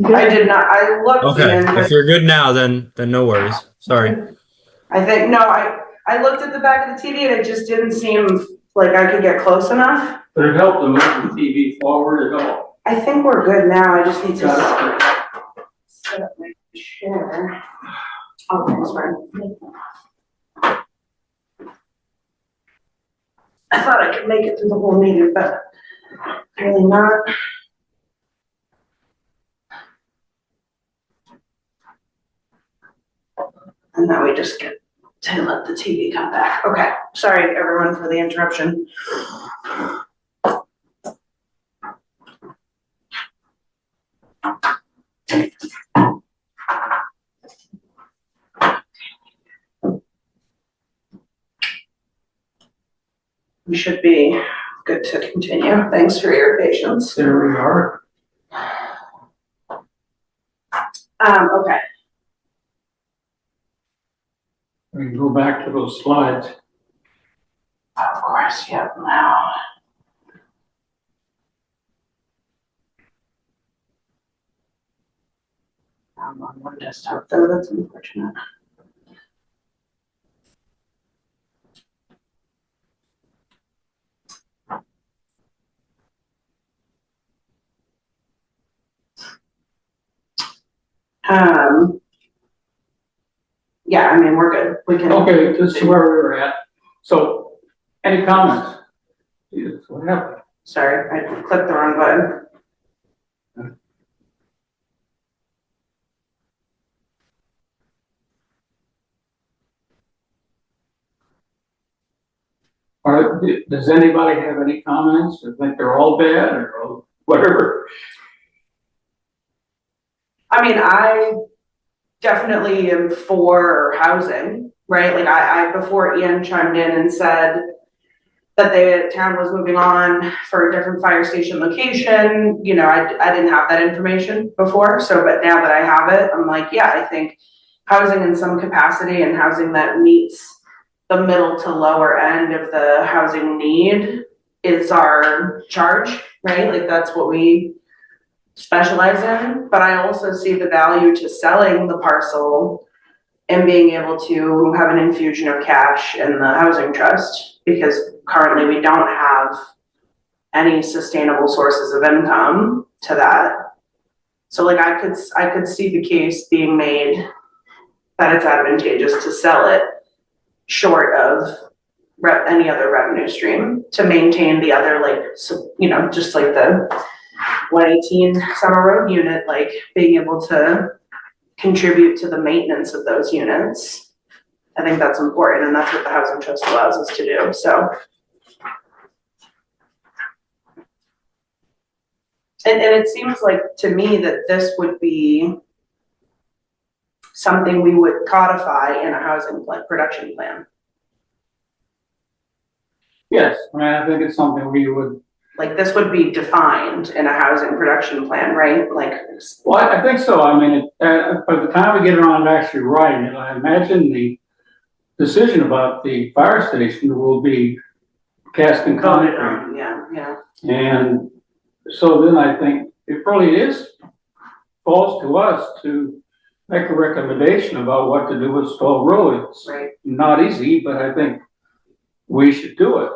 I did not. I looked Okay, in, if you're good now, then no worries. Sorry. I think no. I looked at the back of the TV and it just didn't seem like I could get close enough. But it helped to move the TV forward at all. I think we're good now. I just need to set up my chair. Oh, thanks, Brian. I thought I could make it through the whole meeting, but really not. And now we just get to let the TV come back. Okay, sorry everyone for the interruption. We should be good to continue. Thanks for your patience. There we are. Okay. We can go back to those slides. Of course, yep, now. I'm on one desktop though, that's unfortunate. Yeah, I mean, we're good. We can. Okay, this is where we were at. So, any comments? Yes, what happened? Sorry, I clicked the wrong button. All right, does anybody have any comments or think they're all bad or whatever? I mean, I definitely am for housing, right? Like I before Ian chimed in and said that the town was moving on for a different fire station location, you know, I didn't have that information before. So, but now that I have it, I'm like, yeah, I think housing in some capacity and housing that meets the middle to lower end of the housing need is our charge, right? Like that's what we specialize in. But I also see the value to selling the parcel and being able to have an infusion of cash in the housing trust, because currently we don't have any sustainable sources of income to that. So like I could see the case being made that it's advantageous to sell it short of any other revenue stream to maintain the other, like, so, you know, just like the 118 Summer Road unit, like being able to contribute to the maintenance of those units I think that's important, and that's what the Housing Trust allows us to do, so. And it seems like to me that this would be something we would codify in a housing plan, production plan. Yes, I mean, I think it's something we would. Like this would be defined in a housing production plan, right? Like. Well, I think so. I mean, by the time we get around to actually writing it, I imagine the decision about the fire station will be cast in concrete. Yeah. And so then I think it really falls to us to make a recommendation about what to do with Stoll Road. It's right. Not easy, but I think we should do it.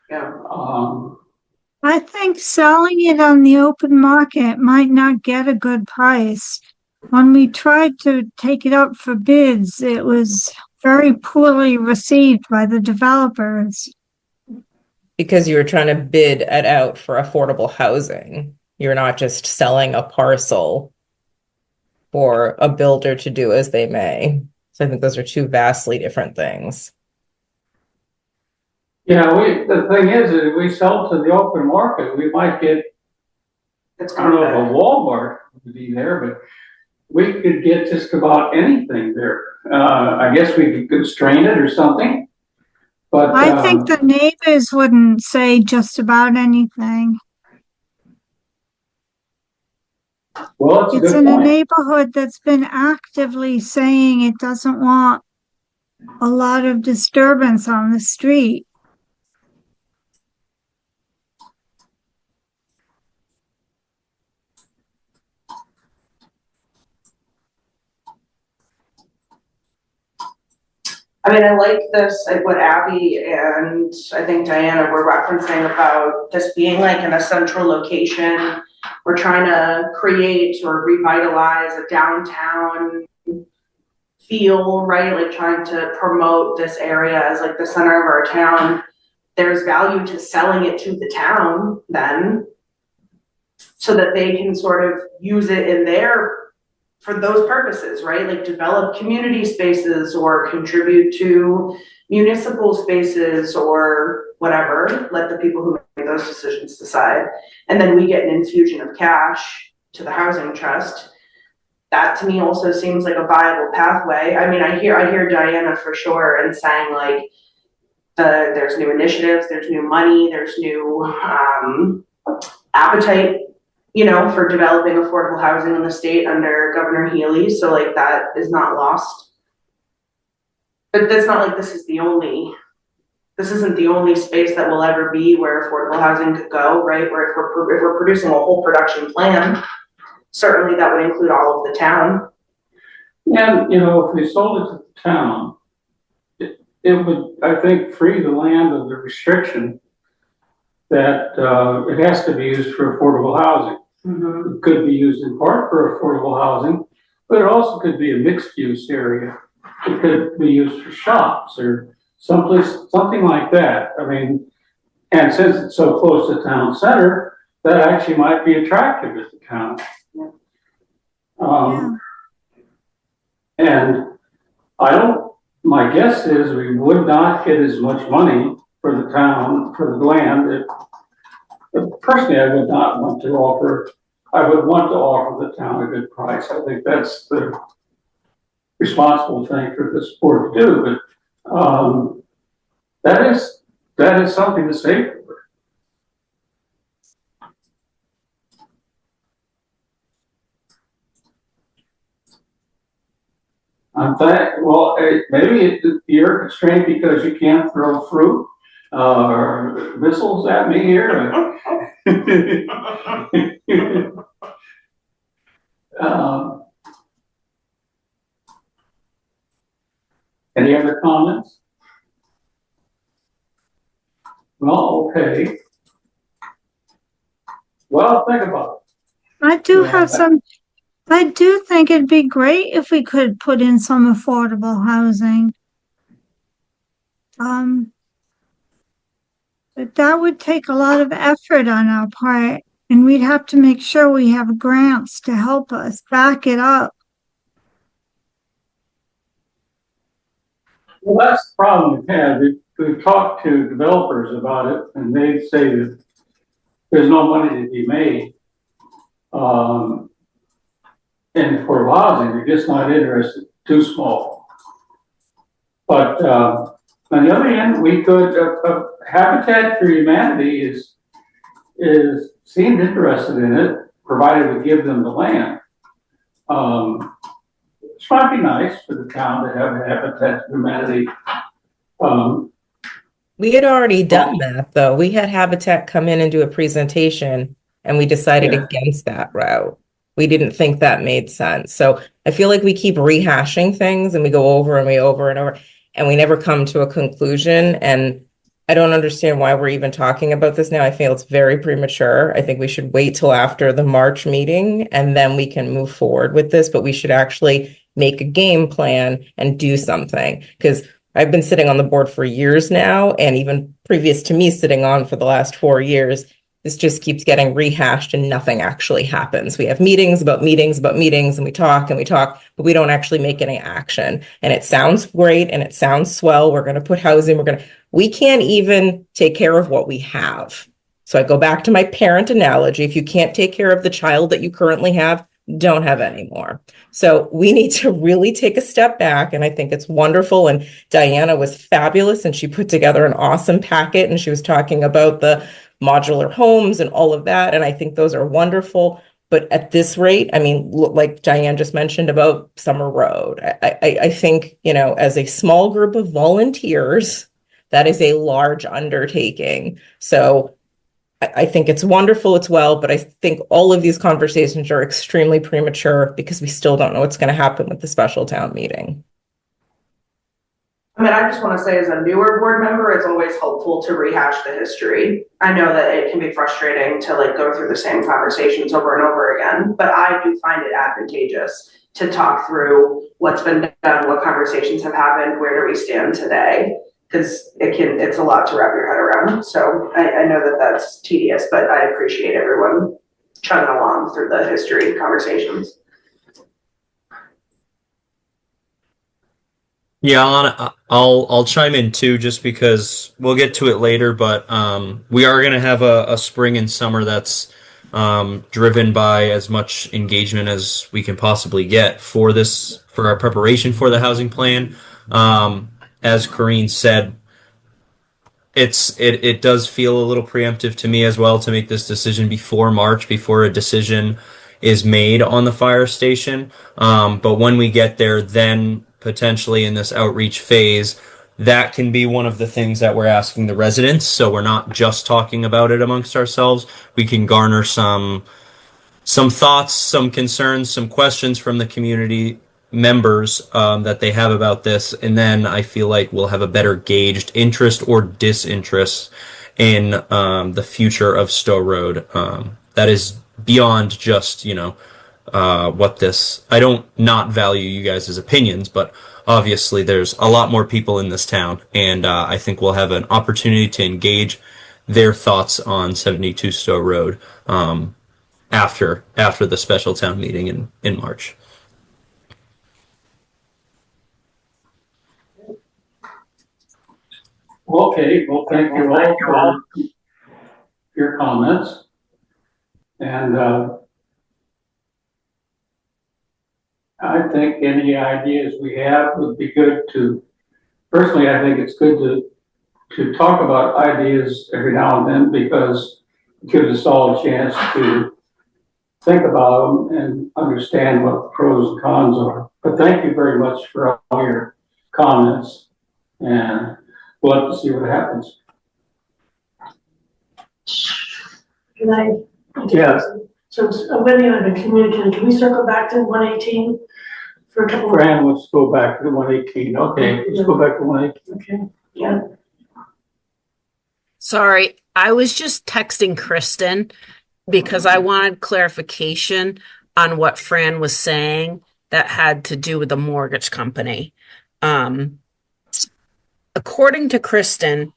Yeah. I think selling it on the open market might not get a good price. When we tried to take it up for bids, it was very poorly received by the developers. Because you were trying to bid it out for affordable housing. You're not just selling a parcel for a builder to do as they may. So I think those are two vastly different things. Yeah, the thing is, if we sell to the open market, we might get, I don't know if a Walmart would be there, but we could get just about anything there. I guess we could constrain it or something. But I think the neighbors wouldn't say just about anything. Well, it's in a neighborhood that's been actively saying it doesn't want a lot of disturbance on the street. I mean, I like this, like what Abby and I think Diana were referencing about this being like in a central location. We're trying to create or revitalize a downtown feel, right? Like trying to promote this area as like the center of our town. There's value to selling it to the town then, so that they can sort of use it in for those purposes, right? Like develop community spaces or contribute to municipal spaces or whatever. Let the people who make those decisions decide. And then we get an infusion of cash to the housing trust. That to me also seems like a viable pathway. I mean, I hear Diana for sure and saying like there's new initiatives, there's new money, there's new appetite, you know, for developing affordable housing in the state under Governor Healy. So like that is not lost. But that's not like this isn't the only space that will ever be where affordable housing could go, right? Where if we're producing a whole production plan, certainly that would include all of the town. And, you know, if we sold it to the town, it would, I think, free the land of the restriction that it has to be used for affordable housing. Mm-hmm. It could be used in part for affordable housing, but it also could be a mixed use area. It could be used for shops or something like that. I mean, and since it's so close to town center, that actually might be attractive at the town. And my guess is we would not get as much money for the town, for the land. But personally, I would want to offer the town a good price. I think that's the responsible thing for this board to do. But that is something to say for. Well, maybe you're constrained because you can't throw fruit or missiles at me here. Any other comments? Well, okay. Well, think about it. I do think it'd be great if we could put in some affordable housing. But that would take a lot of effort on our part, and we'd have to make sure we have grants to help us back it up. Well, that's the problem we've had. We've talked to developers about it, and they say that there's no money to be made. And for housing, they're just not interested, too small. But on the other hand, we could, Habitat for Humanity seemed interested in it, provided we give them the land. Which might be nice for the town to have Habitat for Humanity. We had already done that, though. We had Habitat come in and do a presentation, and we decided against that route. We didn't think that made sense. So I feel like we keep rehashing things, and we go over and over and over, and we never come to a conclusion. And I don't understand why we're even talking about this now. I feel it's very premature. I think we should wait till after the March meeting, and then we can move forward with this. But we should actually make a game plan and do something, because I've been sitting on the board for years now, and even previous to me sitting on for the last 4 years, this just keeps getting rehashed and nothing actually happens. We have meetings about meetings about meetings, and we talk, but we don't actually make any action. And it sounds great and it sounds swell. We're going to put housing. We can't even take care of what we have. So I go back to my parent analogy. If you can't take care of the child that you currently have, don't have any more. So we need to really take a step back. And I think it's wonderful. And Diana was fabulous. And she put together an awesome packet. And she was talking about the modular homes and all of that. And I think those are wonderful. But at this rate, I mean, like Diane just mentioned about Summer Road, I think, as a small group of volunteers, that is a large undertaking. So I think it's wonderful, it's well, but I think all of these conversations are extremely premature because we still don't know what's going to happen with the special town meeting. I mean, I just want to say, as a newer board member, it's always helpful to rehash the history. I know that it can be frustrating to go through the same conversations over and over again, but I do find it advantageous to talk through what's been done, what conversations have happened, where do we stand today, because it's a lot to wrap your head around. So I know that that's tedious, but I appreciate everyone chugging along through the history conversations. Yeah, I'll chime in too, just because we'll get to it later, but we are going to have a spring and summer that's driven by as much engagement as we can possibly get for our preparation for the housing plan. As Corrine said, it does feel a little preemptive to me as well to make this decision before March, before a decision is made on the fire station. But when we get there, then potentially in this outreach phase, that can be one of the things that we're asking the residents. So we're not just talking about it amongst ourselves. We can garner some thoughts, some concerns, some questions from the community members that they have about this, and then I feel like we'll have a better gauged interest or disinterest in the future of Stowe Road. That is beyond just I don't not value you guys' opinions, but obviously there's a lot more people in this town, and I think we'll have an opportunity to engage their thoughts on 72 Stowe Road after the special town meeting in March. Okay, well, thank you all for your comments. And I think any ideas we have would be good to, personally, I think it's good to talk about ideas every now and then, because it gives us all a chance to think about them and understand what the pros and cons are. But thank you very much for all your comments, and we'll have to see what happens. Can I? Yes. So Wendy and I have been communicating. Can we circle back to 118 for a couple? Fran, let's go back to the 118. Okay, let's go back to 118. Okay. Yeah. Sorry, I was just texting Kristen because I wanted clarification on what Fran was saying that had to do with the mortgage company. According to Kristen,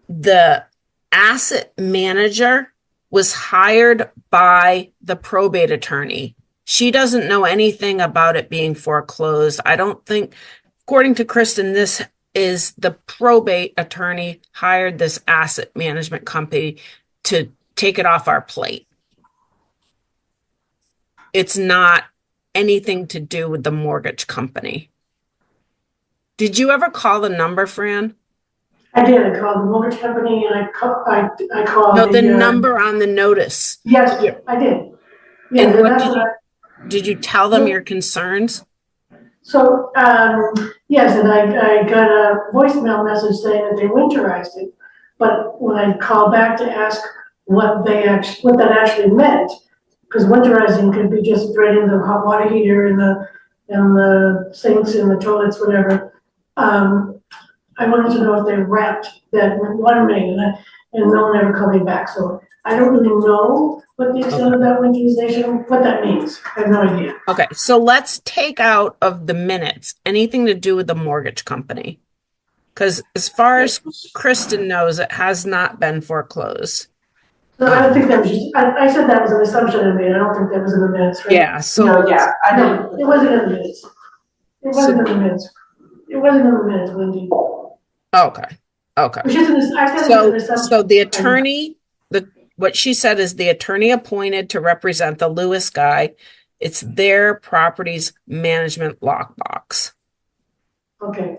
the asset manager was hired by the probate attorney. She doesn't know anything about it being foreclosed. I don't think, according to Kristen, this is the probate attorney hired this asset management company to take it off our plate. It's not anything to do with the mortgage company. Did you ever call the number, Fran? I did. I called the mortgage company and I called No, the number on the notice. Yes, I did. Yeah, And then what that's did what did you tell them your concerns? So, yes, and I got a voicemail message saying that they winterized it. But when I called back to ask what that actually meant, because winterizing could be just right in the hot water heater and the sinks and the toilets, whatever. I wanted to know if they wrapped that water main, and no one ever called me back. So I don't really know what the extent of that winterization, what that means. I have no idea. Okay, so let's take out of the minutes anything to do with the mortgage company. Because as far as Kristen knows, it has not been foreclosed. So I don't think that was just, I said that was an assumption I made. I don't think that was in the minutes, right? Yeah, so No, yeah, I No, didn't. it wasn't in the minutes. It wasn't in the minutes. It wasn't in the minutes, Wendy. okay. It was just I said it was an So assumption. the attorney, what she said is the attorney appointed to represent the Lewis guy, it's their property's management lockbox. Okay.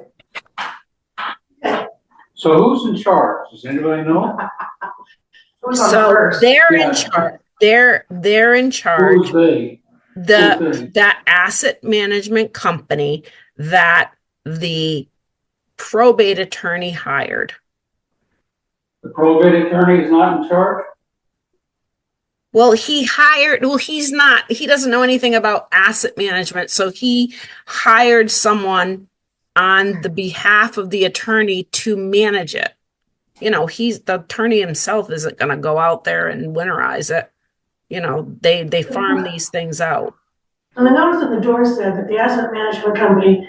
So who's in charge? Does anybody know? Who's on So first? they're Yeah. in charge. They're in charge. Who's they? That asset management company that the probate attorney hired. The probate attorney is not in charge? Well, he doesn't know anything about asset management. So he hired someone on the behalf of the attorney to manage it. You know, the attorney himself isn't going to go out there and winterize it. You know, they farm these things out. And the notice on the door said that the asset management company,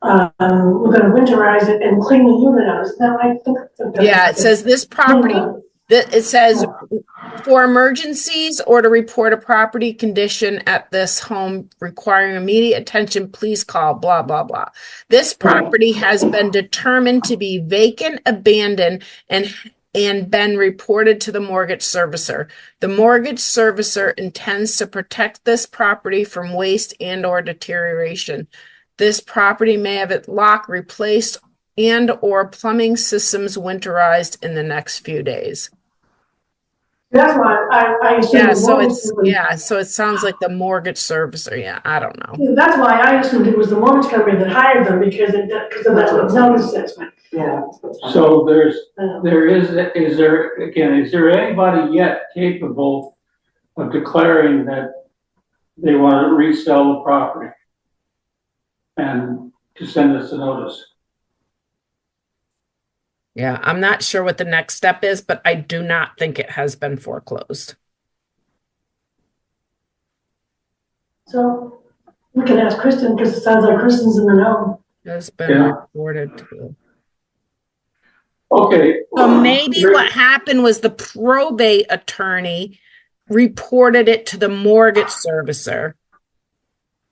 we're gonna winterize it and clean the unit out. Isn't that right? Yeah, it says this property, it says for emergencies or to report a property condition at this home requiring immediate attention, please call blah, blah, blah. This property has been determined to be vacant, abandoned, and been reported to the mortgage servicer. The mortgage servicer intends to protect this property from waste and or deterioration. This property may have its lock replaced and or plumbing systems winterized in the next few days. That's why I assumed. So it sounds like the mortgage servicer. Yeah, I don't know. That's why I assumed it was the mortgage company that hired them because that's what the notice says. Yeah. So is there anybody yet capable of declaring that they want to resell the property and to send us a notice? Yeah, I'm not sure what the next step is, but I do not think it has been foreclosed. So we can ask Kristen because it sounds like Kristen's in the know. It's been reported to. Okay. So maybe what happened was the probate attorney reported it to the mortgage servicer.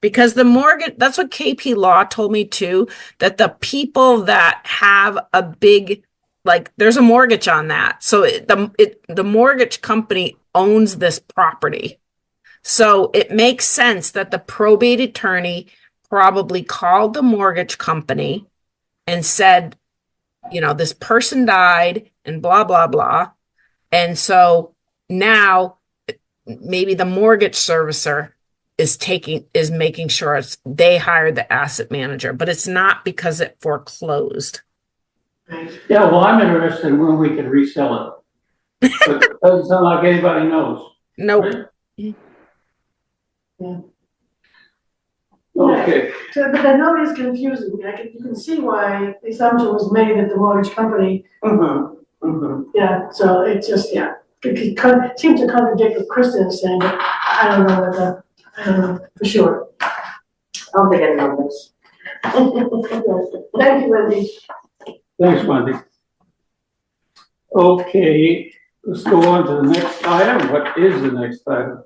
Because the mortgage, that's what KP Law told me too, that the people that have a big, like there's a mortgage on that. So the mortgage company owns this property. So it makes sense that the probate attorney probably called the mortgage company and said, you know, this person died and blah, blah, blah. And so now maybe the mortgage servicer is making sure they hired the asset manager, but it's not because it foreclosed. Yeah, well, I'm interested in when we can resell it. But it doesn't sound like anybody knows. Nope. Right? Yeah. Okay. So, but the note is confusing. You can see why the assumption was made that the mortgage company. Yeah. So it's just it seems to contradict what Kristen is saying, but I don't know for sure. I don't think anyone knows. Thank you, Wendy. Thanks, Wendy. Okay, let's go on to the next item. What is the next item?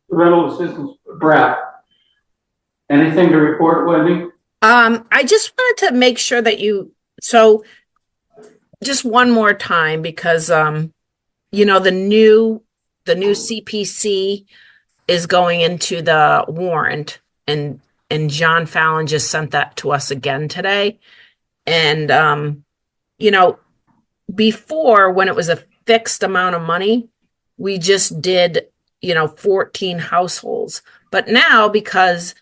Rental assistance, BRAP. Anything to report, Wendy? I just wanted to make sure that so just one more time, because, you know, the new CPC is going into the warrant, and John Fallon just sent that to us again today. And, you know, before, when it was a fixed amount of money, we just did, 14 households. But now, because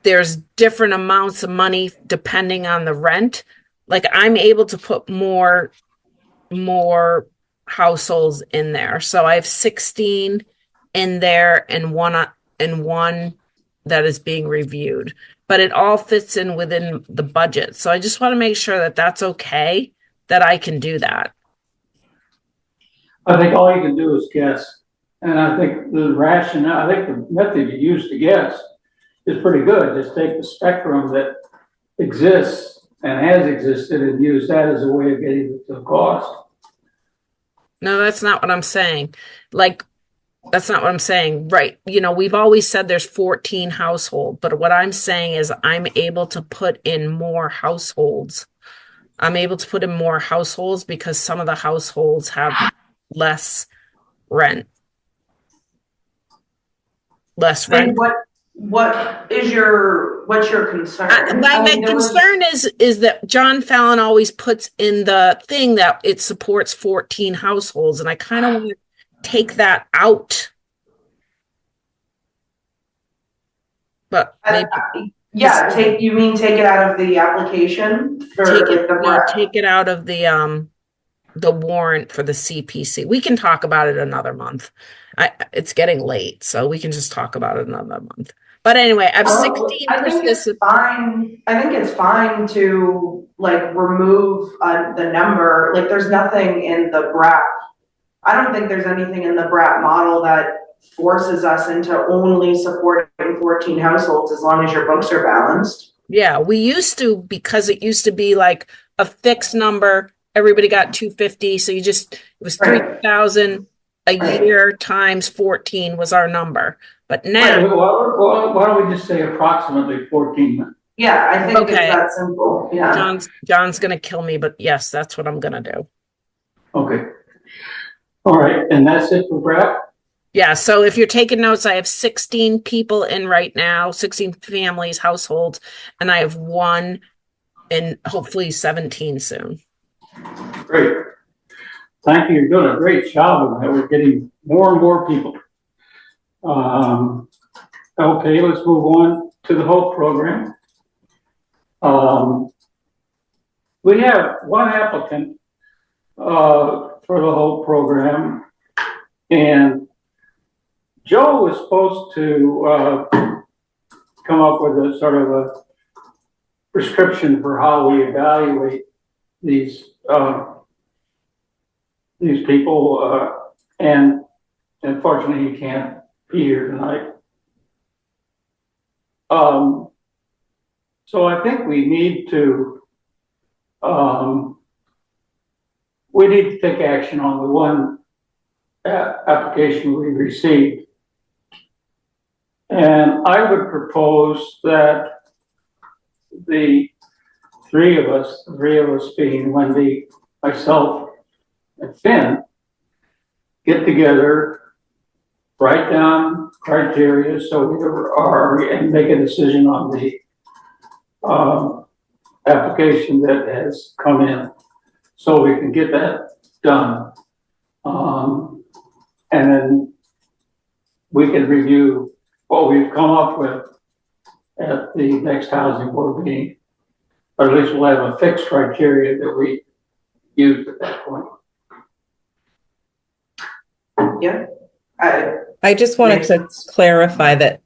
there's different amounts of money depending on the rent, like I'm able to put more households in there. So I have 16 in there and one that is being reviewed, but it all fits in within the budget. So I just want to make sure that that's okay, that I can do that. I think all you can do is guess. And I think the method you use to guess is pretty good. Just take the spectrum that exists and has existed and use that as a way of getting the cost. No, that's not what I'm saying. That's not what I'm saying. Right. We've always said there's 14 households, but what I'm saying is I'm able to put in more households. I'm able to put in more households because some of the households have less rent. What's your concern? My concern is that John Fallon always puts in the thing that it supports 14 households, and I kind of want to take that out. But maybe, you mean take it out of the application take it out of the warrant for the CPC. We can talk about it another month. It's getting late, so we can just talk about it another month. But anyway, I have 16 participants. I think it's fine to remove the number. There's nothing in the BRAP. I don't think there's anything in the BRAP model that forces us into only supporting 14 households as long as your books are balanced. Yeah, we used to, because it used to be like a fixed number. Everybody got 250, so it was 3,000 a year times 14 was our number. But now, why don't we just say approximately 14? Yeah, I think it's that simple. Yeah. John's gonna kill me, but yes, that's what I'm gonna do. Okay. All right, and that's it for Brad? Yeah, so if you're taking notes, I have 16 people in right now, 16 families, households, and I have one and hopefully 17 soon. Great. Thank you. You're doing a great job of that. We're getting more and more people. Okay, let's move on to the HOPE program. We have one applicant for the HOPE program, and Joe was supposed to come up with a sort of a prescription for how we evaluate these people, and unfortunately he can't be here tonight. So I think we need to take action on the one application we received. And I would propose that the three of us being Wendy, myself, and Finn, get together, write down criteria so we are, and make a decision on the application that has come in, so we can get that done. And then we can review what we've come up with at the next housing board meeting, or at least we'll have a fixed criteria that we use at that point. Yeah. I just wanted to clarify that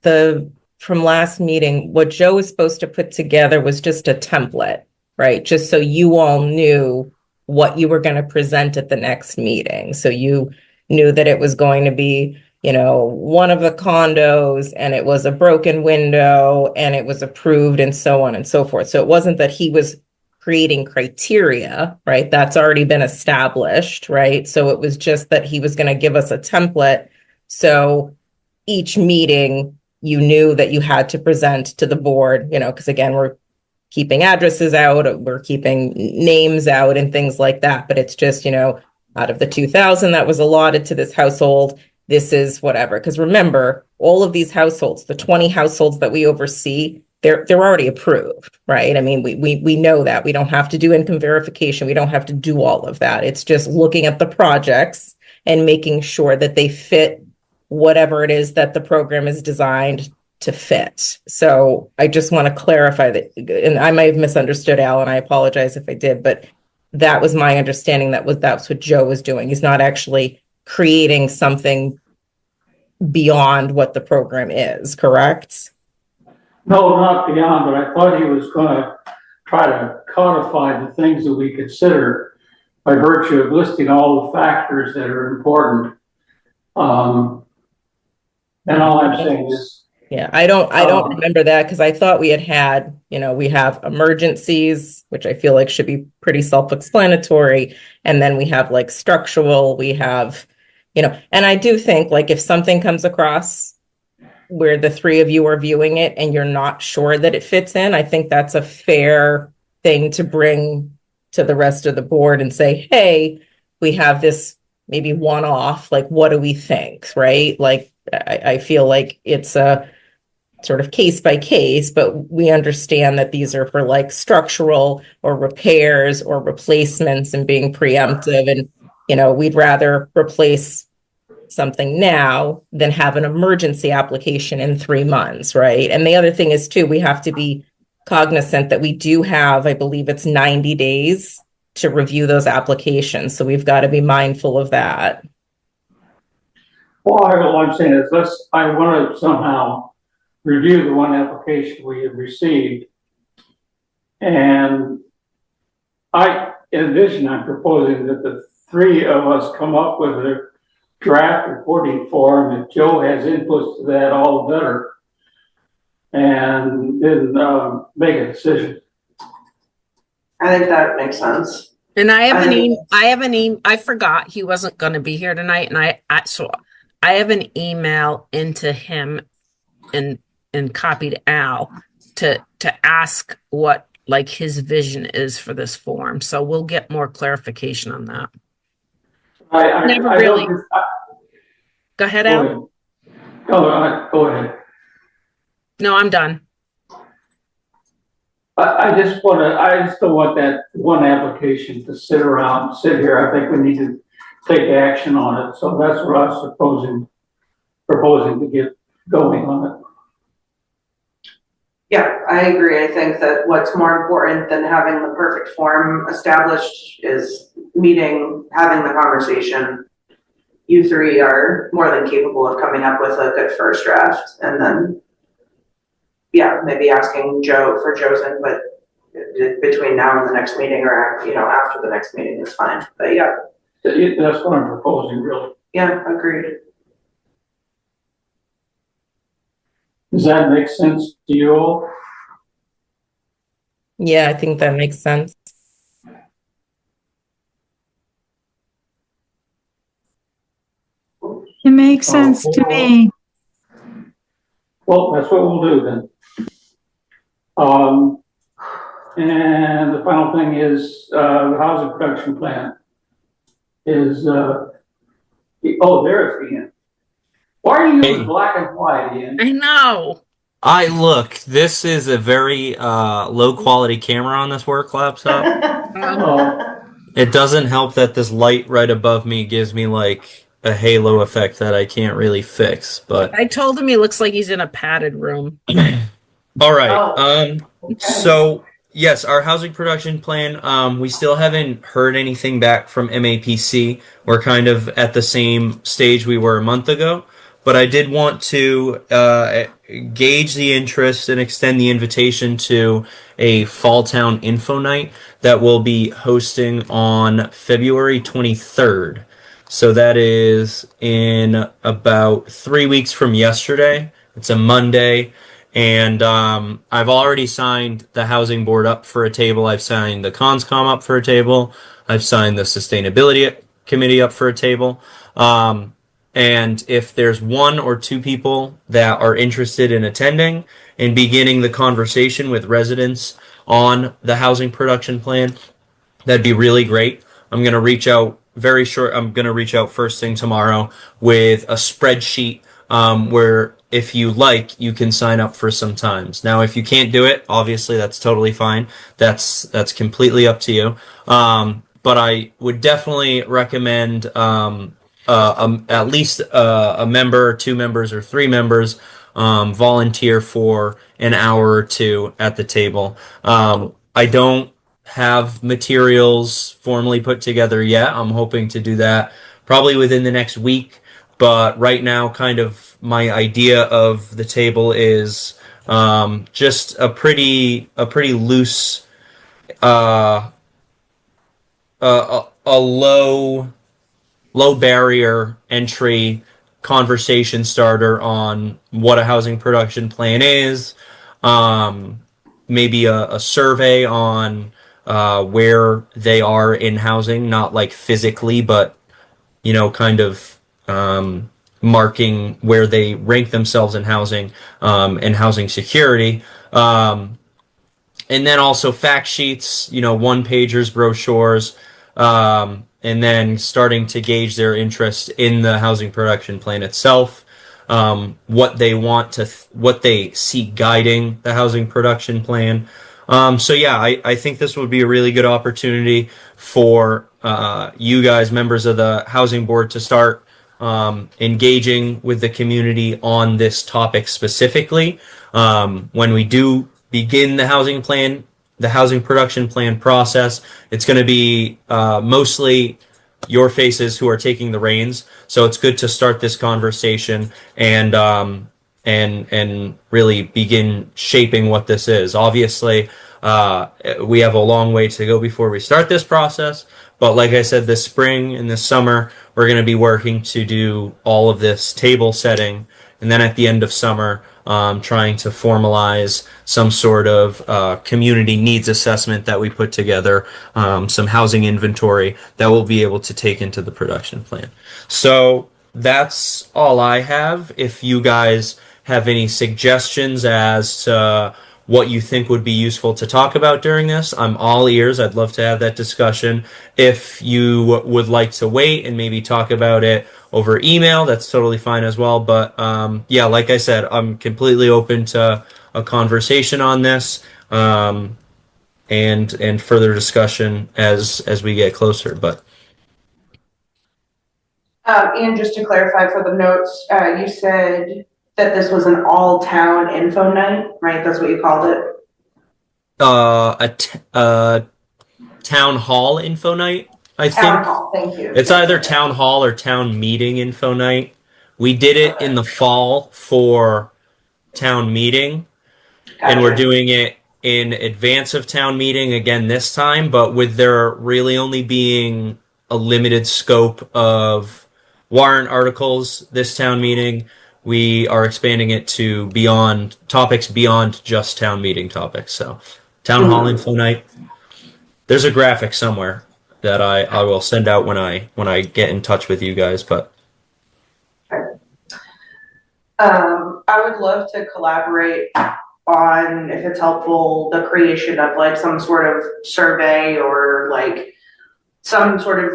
from last meeting, what Joe was supposed to put together was just a template, right? Just so you all knew what you were going to present at the next meeting. So you knew that it was going to be, one of the condos, and it was a broken window, and it was approved, and so on and so forth. So it wasn't that he was creating criteria, right? That's already been established, right? So it was just that he was going to give us a template. So each meeting, you knew that you had to present to the board, because again, we're keeping addresses out, we're keeping names out and things like that. But it's just, out of the 2,000 that was allotted to this household, this is whatever. Because remember, all of these households, the 20 households that we oversee, they're already approved, right? I mean, we know that. We don't have to do income verification. We don't have to do all of that. It's just looking at the projects and making sure that they fit whatever it is that the program is designed to fit. So I just want to clarify that, and I might have misunderstood Al, and I apologize if I did, but that was my understanding. That's what Joe was doing. He's not actually creating something beyond what the program is, correct? No, not beyond, but I thought he was going to try to codify the things that we consider by virtue of listing all the factors that are important. And all I'm saying is, yeah, I don't remember that, because I thought we had, we have emergencies, which I feel like should be pretty self-explanatory. And then we have like structural, we have, and I do think like if something comes across where the three of you are viewing it and you're not sure that it fits in, I think that's a fair thing to bring to the rest of the board and say, hey, we have this maybe one-off, like, what do we think, right? Like, I feel like it's a sort of case by case, but we understand that these are for like structural or repairs or replacements and being preemptive. And, we'd rather replace something now than have an emergency application in 3 months, right? And the other thing is too, we have to be cognizant that we do have, I believe it's 90 days to review those applications. So we've got to be mindful of that. well, all I'm saying is I want to somehow review the one application we have received. And I'm proposing that the three of us come up with a draft reporting form. If Joe has inputs to that, all the better. And then make a decision. I think that makes sense. And I forgot he wasn't going to be here tonight. And so I have an email into him and copied Al to ask what like his vision is for this form. So we'll get more clarification on that. Go ahead, Al. Go ahead. No, I'm done. I just don't want that one application to sit here. I think we need to take action on it. So that's what I was proposing to get going on it. Yeah, I agree. I think that what's more important than having the perfect form established is having the conversation. You three are more than capable of coming up with a good first draft, and then, yeah, maybe asking Joe for Joe's input between now and the next meeting, or after the next meeting is fine. But yeah, that's what I'm proposing, really. Yeah, agreed. Does that make sense to you all? Yeah, I think that makes sense. It makes sense to me. Well, that's what we'll do then. And the final thing is the housing production plan is there's Ian. Why are you in black and white, Ian? I know. Look, this is a very low quality camera on this work laptop. It doesn't help that this light right above me gives me like a halo effect that I can't really fix. But I told him he looks like he's in a padded room. All right. So yes, our housing production plan. We still haven't heard anything back from MAPC. We're kind of at the same stage we were a month ago. But I did want to gauge the interest and extend the invitation to a Fall Town Info Night that we'll be hosting on February 23rd. So that is in about 3 weeks from yesterday. It's a Monday. And I've already signed the housing board up for a table. I've signed the ConsCom up for a table. I've signed the sustainability committee up for a table. And if there's one or two people that are interested in attending and beginning the conversation with residents on the housing production plan, that'd be really great. I'm going to reach out I'm going to reach out first thing tomorrow with a spreadsheet where if you like, you can sign up for some times. Now, if you can't do it, obviously that's totally fine. That's completely up to you. But I would definitely recommend at least a member, two members, or three members volunteer for an hour or two at the table. I don't have materials formally put together yet. I'm hoping to do that probably within the next week. But right now, kind of my idea of the table is just a pretty loose, a low barrier entry conversation starter on what a housing production plan is. Maybe a survey on where they are in housing, not like physically, but kind of marking where they rank themselves in housing and housing security. And then also fact sheets, one pagers, brochures, and then starting to gauge their interest in the housing production plan itself, what they what they see guiding the housing production plan. So yeah, I think this would be a really good opportunity for you guys, members of the housing board, to start engaging with the community on this topic specifically. When we do begin the housing production plan process, it's going to be mostly your faces who are taking the reins. So it's good to start this conversation and really begin shaping what this is. Obviously, we have a long way to go before we start this process. But like I said, this spring and this summer, we're going to be working to do all of this table setting. And then at the end of summer, trying to formalize some sort of community needs assessment that we put together, some housing inventory that we'll be able to take into the production plan. So that's all I have. If you guys have any suggestions as to what you think would be useful to talk about during this, I'm all ears. I'd love to have that discussion. If you would like to wait and maybe talk about it over email, that's totally fine as well. But yeah, like I said, I'm completely open to a conversation on this and further discussion as we get closer. But Ian, just to clarify for the notes, you said that this was an all-town info night, right? That's what you called it? A town hall info night, I think. Town hall, thank you. It's either town hall or town meeting info night. We did it in the fall for town meeting, and we're doing it in advance of town meeting again this time, but with there really only being a limited scope of warrant articles this town meeting, we are expanding it to beyond topics beyond just town meeting topics. So town hall info night. There's a graphic somewhere that I will send out when I get in touch with you guys. But I would love to collaborate on, if it's helpful, the creation of like some sort of survey or like some sort of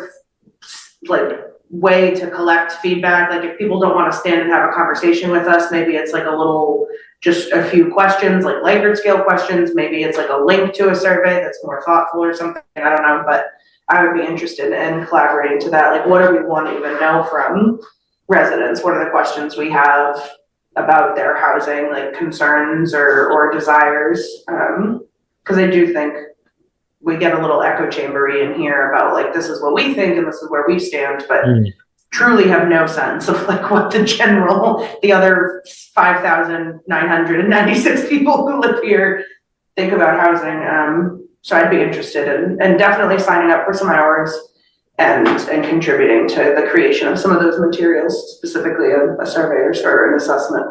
like way to collect feedback. Like if people don't want to stand and have a conversation with us, maybe it's like a little, just a few questions, like Likert scale questions. Maybe it's like a link to a survey that's more thoughtful or something. I don't know, but I would be interested in collaborating to that. Like, what do we want to even know from residents? What are the questions we have about their housing, like concerns or desires? Because I do think we get a little echo chambery in here about like, this is what we think and this is where we stand, but truly have no sense of like what the other 5,996 people who live here think about housing. So I'd be interested in and definitely signing up for some hours and contributing to the creation of some of those materials, specifically a survey or an assessment.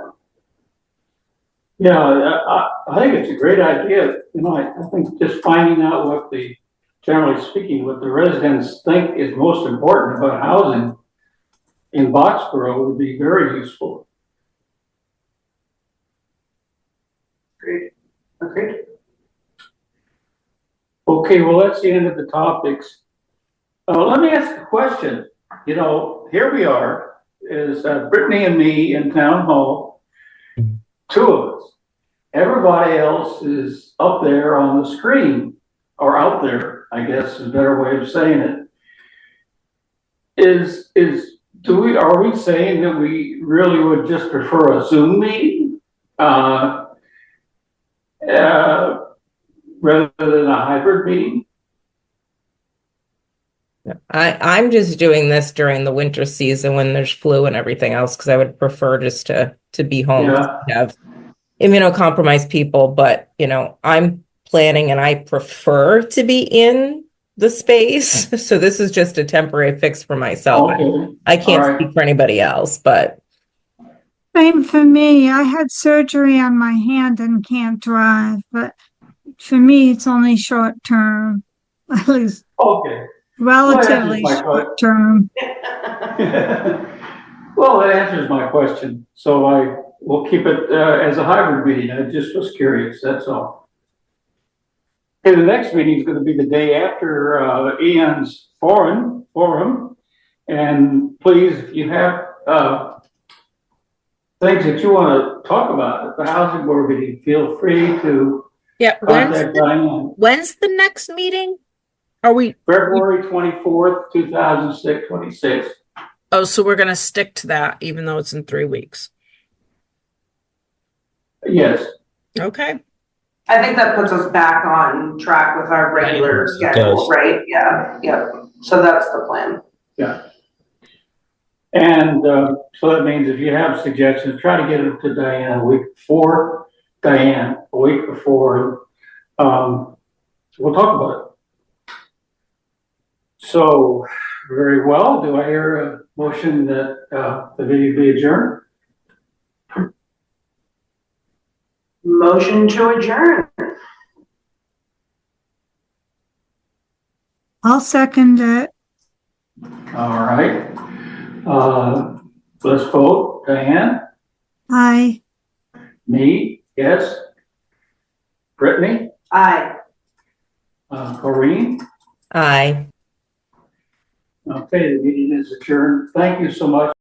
Yeah, I think it's a great idea. I think just finding out generally speaking, what the residents think is most important about housing in Boxborough would be very useful. Great. Agreed. Okay, well, that's the end of the topics. Let me ask a question. You know, here we are, is Brittany and me in town hall, two of us. Everybody else is up there on the screen, or out there, I guess is a better way of saying it. Are we saying that we really would just prefer a Zoom meeting? Rather than a hybrid meeting? I'm just doing this during the winter season when there's flu and everything else, because I would prefer just to be home. Yeah. Have immunocompromised people, but you know, I'm planning and I prefer to be in the space. So this is just a temporary fix for myself. Okay. I can't All right. speak for anybody else, but Same for me. I had surgery on my hand and can't drive, but for me, it's only short term, at least Okay. relatively Well, short term. Well, that answers my question. So I will keep it as a hybrid meeting. I just was curious, that's all. Okay, the next meeting is going to be the day after Ian's forum. And please, if you have things that you want to talk about at the housing board meeting, feel free to contact Diane. When's the next meeting? Are we February 24th, 2026. Oh, so we're gonna stick to that even though it's in 3 weeks. Yes. Okay. I think that puts us back on track with our regular schedule, right? Yeah, yep. So that's the plan. Yeah. And so that means if you have suggestions, try to get them to Diane a week before. We'll talk about it. So, very well. Do I hear a motion that the meeting be adjourned? Motion to adjourn. I'll second it. All right. Let's vote. Diane? Aye. Me? Yes. Brittany? Aye. Corrine? I Okay, the meeting is adjourned. Thank you so much